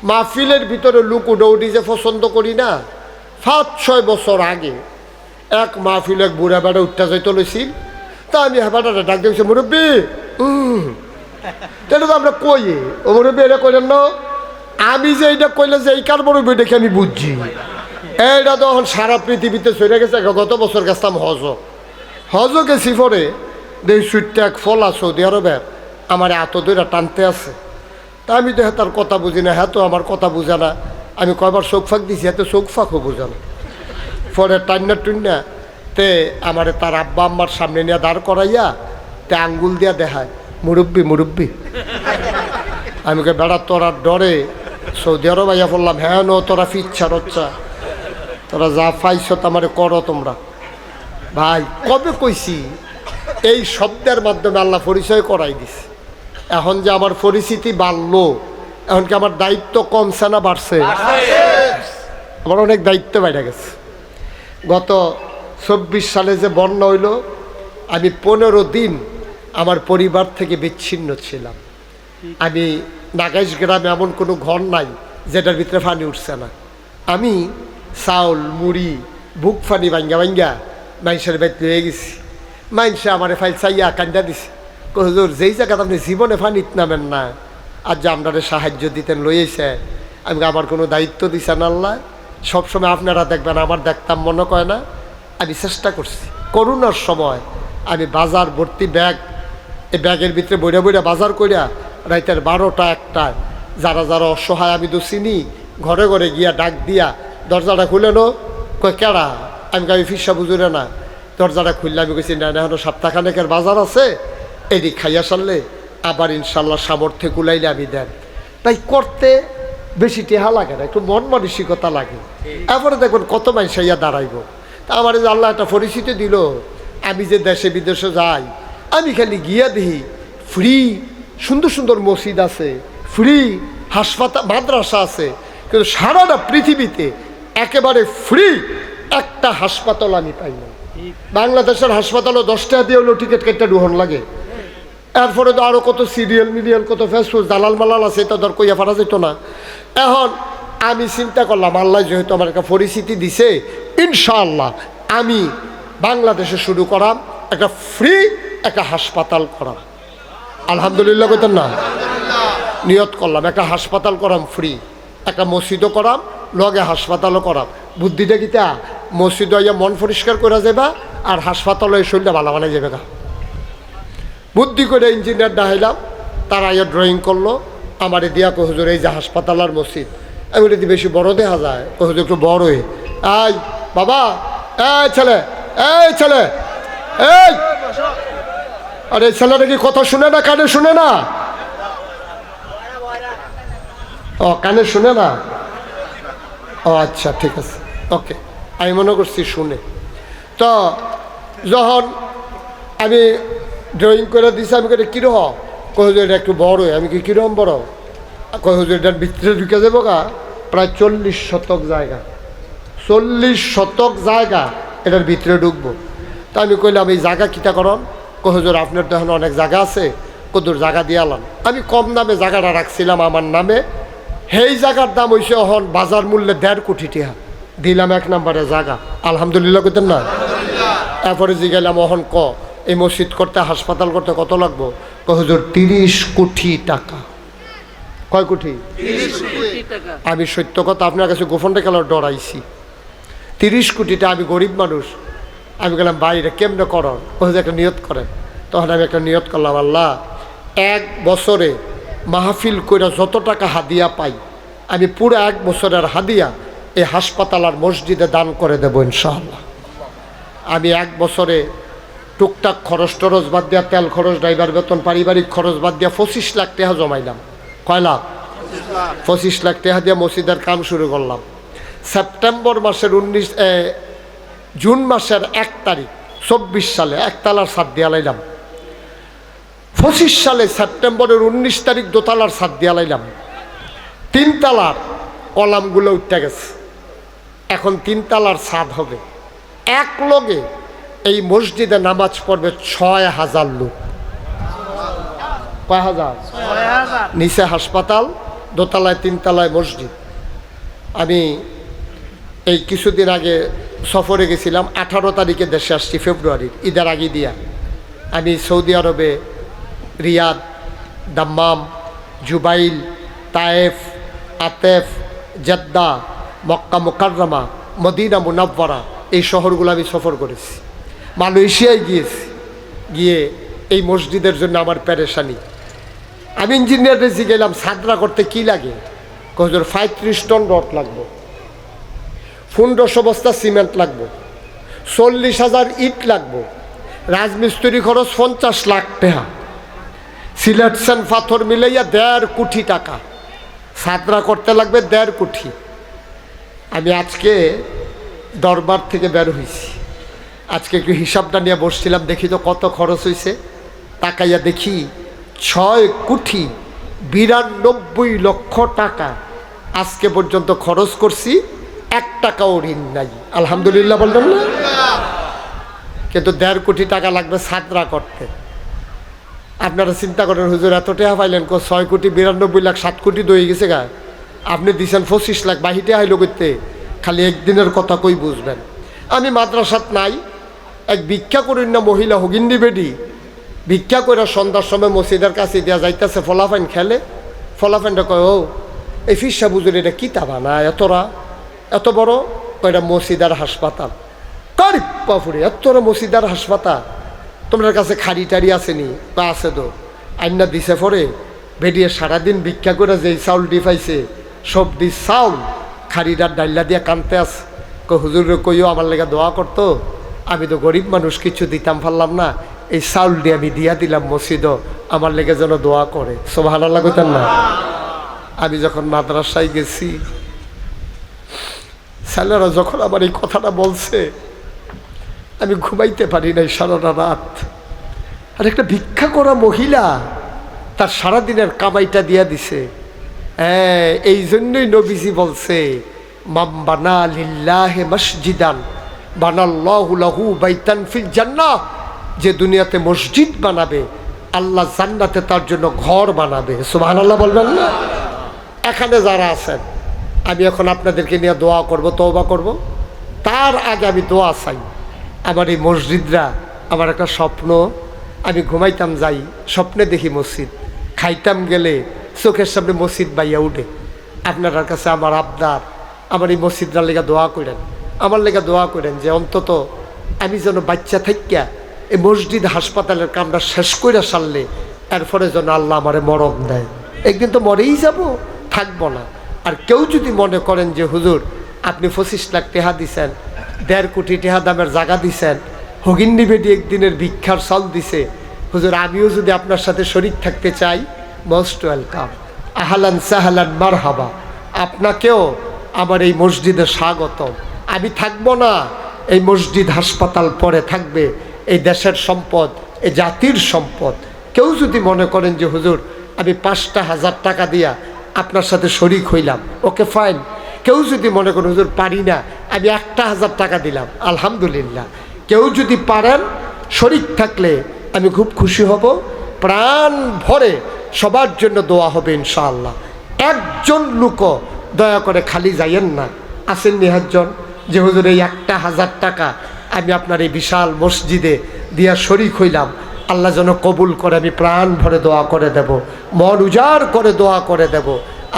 Speaker 1: মাহফিলের ভিতরে লুক উডৌডি যে পছন্দ করি না। 5-6 বছর আগে এক মাহফিল এক বুড়া বেড়া উঠতে যাইতে লইছিল, তা আমি হেবাটা ডাক দিয়েছি, মুরব্বী তাহলে তো আমরা কই ও মুরব্বী এটা কইলেন না, আমি যে এইটা কইলে যে এই কার মুরব্বী দেখে আমি বুঝছি, এইটা তো এখন সারা পৃথিবীতে চলে গেছে। গত বছর গেছিলাম হজ গেছি, পরে দেখি সুইটটা এক ফলা সৌদি আরবের আমার এত দূরে টানতে আছে। তা আমি তো হ্যাঁ তার কথা বুঝি না, হ্যাঁ তো আমার কথা বুঝে না। আমি কয়বার চোখ ফাঁক দিছি, এত চোখ ফাঁকও বুঝে না। পরে টান্না টুন্না তে আমার তার আব্বা আম্মার সামনে নিয়ে দাঁড় করাইয়া তে আঙ্গুল দিয়া দেখায়, মুরব্বী মুরব্বী। আমি কে বেড়া তোরা ডরে সৌদি আরব আইয়া বললাম, হ্যাঁ নো তোরা ফিচ্ছা রচ্ছা, তোরা যা পাইছ আমারে করো তোমরা। ভাই কবে কইছি এই শব্দের মাধ্যমে আল্লাহ পরিচয় করাই দিছে। এখন যে আমার পরিচিতি বাড়লো, এখন কি আমার দায়িত্ব কমছে না বাড়ছে? আমার অনেক দায়িত্ব বেড়ে গেছে। গত 24 সালে যে বন্যা হইল, আমি 15 দিন আমার পরিবার থেকে বিচ্ছিন্ন ছিলাম। আমি নাগাইশ গ্রামে এমন কোনো ঘর নাই যেটার ভিতরে পানি উঠছে না। আমি চাউল মুড়ি বুক ফানি ভাঙ্গা ভাঙ্গা মানুষের বাড়িতে হয়ে গেছি। মানুষে আমার ফাইল চাইয়া কান্দা দিছে, হুজুর যেই জায়গাতে আপনি জীবনে ফানিত নামেন না, আর যে আপনারা সাহায্য দিতেন লইয়েছে, আমি আমার কোনো দায়িত্ব দিছেন আল্লাহ। সবসময় আপনারা দেখবেন, আমার দেখতাম মনে কয় না। আমি চেষ্টা করছি, করোনার সময় আমি বাজার ভর্তি ব্যাগ, এই ব্যাগের ভিতরে বইরা বইরা বাজার করিয়া রাইতের 12টা 1টায় যারা যারা অসহায় আমি তো চিনি, ঘরে ঘরে গিয়া ডাক দিয়া দরজাটা খুলে নো, কয় কেডা? আমি কামি ফিসা বুঝুরে না। দরজাটা খুললে আমি কইছি, না এখনো সপ্তাহখানেকের বাজার আছে, এদিক খাইয়া সারলে আবার ইনশাল্লাহ সামর্থ্যে কুলাইলে আমি দেন। তাই করতে বেশি টেহা লাগে না, একটু মন মানসিকতা লাগে। এরপরে দেখবেন কত মানুষ ইয়া দাঁড়াইব। তা আমার যে আল্লাহ একটা পরিচিতি দিল, আমি যে দেশে বিদেশে যাই, আমি খালি গিয়া দেখি ফ্রি সুন্দর সুন্দর মসজিদ আছে, ফ্রি হাসপাতাল মাদ্রাসা আছে, কিন্তু সারাটা পৃথিবীতে একেবারে ফ্রি একটা হাসপাতাল আমি পাই না। বাংলাদেশের হাসপাতালও 10 টাকা দিয়ে হলো টিকিট কেটে ঢুহন লাগে। এরপরে তো আরও কত সিরিয়াল মিরিয়াল কত ফেসবুক দালাল মালাল আছে, এটা ধর কইয়া ফারা যেত না। এখন আমি চিন্তা করলাম আল্লাহ যেহেতু আমার একটা পরিস্থিতি দিছে, ইনশাআল্লাহ আমি বাংলাদেশে শুরু করাম একটা ফ্রি একটা হাসপাতাল করাম। আলহামদুলিল্লাহ কইতেন না? নিয়ত করলাম একটা হাসপাতাল করাম ফ্রি, একটা মসজিদও করাম, লগে হাসপাতালও করাম। বুদ্ধিটা কিতা, মসজিদ হইয়া মন পরিষ্কার করা যাবে আর হাসপাতাল এই শরীরটা ভালো বানাই যাবে। বুদ্ধি করে ইঞ্জিনিয়ার ডাহাইলাম, তারা ইয়া ড্রয়িং করলো, আমার দিয়া কো হুজুর এই যে হাসপাতাল আর মসজিদ, আমি যদি বেশি বড় দেখা যায় কো হুজুর একটু বড় হয়ে এই বাবা এই ছেলে এই আরে ছেলেটা কি কথা শুনে না, কানে শুনে না? ও কানে শুনে না? ও আচ্ছা ঠিক আছে, ওকে, আমি মনে করছি শুনে। তো যখন আমি ড্রয়িং করে দিছি, আমি কেটে কীরকম কই হুজুর এটা একটু বড়, আমি কি কীরকম বড় কই হুজুর এটার ভিতরে ঢুকে যাবো গা, প্রায় 40 শতক জায়গা, 40 শতক জায়গা এটার ভিতরে ঢুকবো। তা আমি কইলাম এই জায়গা কিতা করন, কই হুজুর আপনার তো এখন অনেক জায়গা আছে, কদুর জায়গা দিয়ে আলাম। আমি কম দামে জায়গাটা রাখছিলাম আমার নামে, সেই জায়গার দাম হইছে এখন বাজার মূল্যে 1.5 কোটি টাকা দিলাম, 1 নম্বরে জায়গা। আলহামদুলিল্লাহ কইতেন না? এরপরে জিগাইলাম অহন ক এই মসজিদ করতে হাসপাতাল করতে কত লাগবো, কই হুজুর 30 কোটি টাকা। কয় কোটি?
Speaker 2: 30 কোটি টাকা।
Speaker 1: আমি সত্য কথা আপনার কাছে গোপন রেখে ডরাইছি। 30 কোটিটা, আমি গরিব মানুষ। আমি গেলাম বাইরে কেমনে করেন, ওই যে একটা নিয়ত করেন। তখন আমি একটা নিয়ত করলাম, আল্লাহ 1 বছরে মাহফিল কইরা যত টাকা হাদিয়া পাই আমি পুরো 1 বছরের হাদিয়া এই হাসপাতাল আর মসজিদে দান করে দেবো ইনশাআল্লাহ। আমি 1 বছরে টুকটাক খরচ টরচ বাদ দিয়া, তেল খরচ, ড্রাইভার বেতন, পারিবারিক খরচ বাদ দিয়া 25 লাখ টাকা জমাইলাম। কয় লাখ? 25 লাখ টাকা দিয়ে মসজিদের কাম শুরু করলাম। সেপ্টেম্বর মাসের জুন মাসের 1 তারিখ 24 সালে 1 তালার ছাদ দিয়া লাইলাম। 25 সালে সেপ্টেম্বরের 19 তারিখ 2 তালার ছাদ দিয়া লাইলাম। 3 তালার কলামগুলো উঠতে গেছে, এখন 3 তালার ছাদ হবে। এক লগে এই মসজিদে নামাজ পড়বে 6000 লোক। কয় হাজার?
Speaker 2: 6000।
Speaker 1: নিচে হাসপাতাল, 2 তালায় 3 তালায় মসজিদ। আমি এই কিছুদিন আগে সফরে গেছিলাম, 18 তারিখে দেশে আসছি, ফেব্রুয়ারির ঈদের আগে দিয়া। আমি সৌদি আরবে রিয়াদ, দাম্মাম, জুবাইল, তায়েফ, আতেফ, Jeddah, Mecca Mukarramah, Medina Munawwarah এই শহরগুলো আমি সফর করেছি। মালয়েশিয়ায় গিয়েছি, গিয়ে এই মসজিদের জন্য আমার পেরেশানি। আমি ইঞ্জিনিয়ারে গেলাম সাদরা করতে কি লাগে, হুজুর 35 টন রড লাগবে, 1500 বস্তা সিমেন্ট লাগবে, 40,000 ইট লাগবে, রাজমিস্ত্রি খরচ 50 লাখ টাকা, সিলেকশন পাথর মিলাইয়া 1.5 কোটি টাকা, সাদরা করতে লাগবে 1.5 কোটি। আমি আজকে দরবার থেকে বের হয়েছি, আজকে একটু হিসাবটা নিয়ে বসছিলাম, দেখি তো কত খরচ হয়েছে। তাকাইয়া দেখি 6,92,00,000 টাকা আজকে পর্যন্ত খরচ করছি, 1 টাকাও ঋণ নাই। আলহামদুলিল্লাহ বললাম না? কিন্তু 1.5 কোটি টাকা লাগবে সাদরা করতে। আপনারা চিন্তা করেন হুজুর এত টাকা পাইলেন, 6,92,00,000, 7 কোটি দই গেছে গা, আপনি দিচ্ছেন 25 লাখ, বাহিতে আইলো করতে, খালি একদিনের কথা কই বুঝবেন। আমি মাদ্রাসাত নাই, এক ভিক্ষা করেন না মহিলা হগিন্দি বেডি ভিক্ষা করে সন্ধ্যার সময় মসজিদের কাছে দেওয়া যাইতেছে, ফলাফাইন খেলে। ফলাফাইনটা কয়, ও এই ফিসা বুঝুন এটা কী তাবা না এতরা এত বড়, ওইটা মসজিদার হাসপাতাল। কারিপ পাফুরি এতরা মসজিদার হাসপাতাল, তোমার কাছে খাড়ি টাড়ি আসেনি? বা আছে তো, আইনা দিছে পরে বেরিয়ে সারাদিন ভিক্ষা করে যেই চাউল দি পাইছে সব দি চাউল খাড়িটার ডাইলা দিয়ে কানতে আস। হুজুরে কইও আমার লেগে দোয়া করতো, আমি তো গরিব মানুষ, কিছু দিতাম পারলাম না, এই চাউল দিয়ে আমি দিয়া দিলাম মসজিদও, আমার লেগে যেন দোয়া করে। সুবহানাল্লাহ কইতেন না? আমি যখন মাদ্রাসায় গেছি, ছেলেরা যখন আমার এই কথাটা বলছে, আমি ঘুমাইতে পারি নাই সারাটা রাত। আর একটা ভিক্ষা করা মহিলা তার সারাদিনের কামাইটা দিয়া দিছে। হ্যাঁ, এই জন্যই নবীজি বলছে, মাম বানা লিল্লাহি মসজিদান বানাল্লাহু লাহু বাইতান ফিল জান্নাহ, যে দুনিয়াতে মসজিদ বানাবে আল্লাহ জান্নাতে তার জন্য ঘর বানাবে। সুবহানাল্লাহ বলবেন না? এখানে যারা আছেন, আমি এখন আপনাদেরকে নিয়ে দোয়া করব, তওবা করব। তার আগে আমি দোয়া চাই। আমার এই মসজিদরা, আমার একটা স্বপ্ন, আমি ঘুমাইতাম যাই, স্বপ্নে দেখি মসজিদ, খাইতাম গেলে চোখের সামনে মসজিদ বাইয়া উঠে। আপনার কাছে আমার আবদার, আমার এই মসজিদটার লেগে দোয়া করেন, আমার লেগে দোয়া করেন যে অন্তত আমি যেন বাচ্চা থাকিয়া এই মসজিদ হাসপাতালের কামটা শেষ করে সারলে এরপরে যেন আল্লাহ আমারে মরণ দেয়। একদিন তো মরেই যাব, থাকবো না। আর কেউ যদি মনে করেন যে হুজুর আপনি 25 লাখ টাকা দিছেন, 1.5 কোটি টাকা দামের জায়গা দিছেন, হগিন্নি বেডি একদিনের ভিক্ষার চাল দিছে, হুজুর আমিও যদি আপনার সাথে শরীক থাকতে চাই, মোস্ট ওয়েলকাম, আহলান সাহলান মারহাবা, আপনাকেও আমার এই মসজিদে স্বাগতম। আমি থাকবো না, এই মসজিদ হাসপাতাল পরে থাকবে, এই দেশের সম্পদ, এই জাতির সম্পদ। কেউ যদি মনে করেন যে হুজুর আমি 5,000 টাকা দিয়া আপনার সাথে শরিক হইলাম, ওকে ফাইন। কেউ যদি মনে করেন হুজুর পারি না, আমি 1,000 টাকা দিলাম, আলহামদুলিল্লাহ। কেউ যদি পারেন শরিক থাকলে আমি খুব খুশি হব, প্রাণ ভরে সবার জন্য দোয়া হবে ইনশাআল্লাহ। একজন লোকও দয়া করে খালি যাইয়েন না, আসেন নিহাজন যে হুজুর এই 1,000 টাকা আমি আপনার এই বিশাল মসজিদে দিয়া শরিক হইলাম, আল্লাহ যেন কবুল করে, আমি প্রাণ ভরে দোয়া করে দেব, মন উজাড় করে দোয়া করে দেব।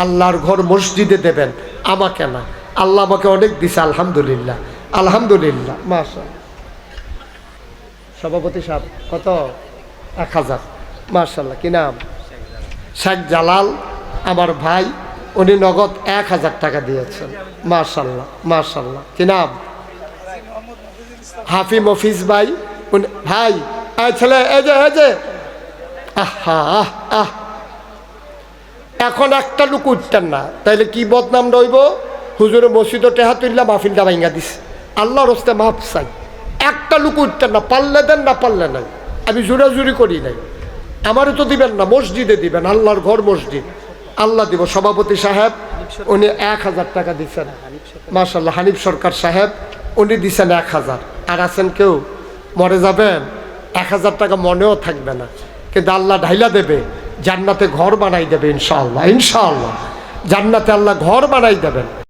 Speaker 1: আল্লাহর ঘর মসজিদে দেবেন, আমাকে না। আল্লাহ আমাকে অনেক দিছে, আলহামদুলিল্লাহ, আলহামদুলিল্লাহ, মাশাআল্লাহ। সভাপতি সাহেব কত? 1,000, মাশাআল্লাহ। কি নাম? শেখ জালাল, আমার ভাই, উনি নগদ 1,000 টাকা দিয়েছেন, মাশাআল্লাহ, মাশাআল্লাহ। কি নাম? হাফি মফিজ ভাই, উনি ভাই, এই ছেলে, এই যে আহা আহ আহ, এখন একটা লোক উঠতেন না, তাইলে কি বদনাম রইব? হুজুরে মসজিদও টেহা তুললাম, মাহফিলটা ভাঙ্গা দিছে, আল্লাহর হস্তে মাফ চাই। একটা লোক উঠতেন না, পারলে দেন, না পারলে নাই। আমি জোরাজুরি করি নাই, আমারও তো দিবেন না, মসজিদে দিবেন, আল্লাহর ঘর মসজিদ, আল্লাহ দিব। সভাপতি সাহেব উনি 1,000 টাকা দিচ্ছেন, মাশাআল্লাহ। হানিফ সরকার সাহেব উনি দিচ্ছেন 1,000। আর আছেন কেউ? মরে যাবেন, 1,000 টাকা মনেও থাকবে না, কিন্তু আল্লাহ ঢাইলা দেবে, জান্নাতে ঘর বানাই দেবে ইনশাআল্লাহ, ইনশাআল্লাহ জান্নাতে আল্লাহ ঘর বানাই দেবেন।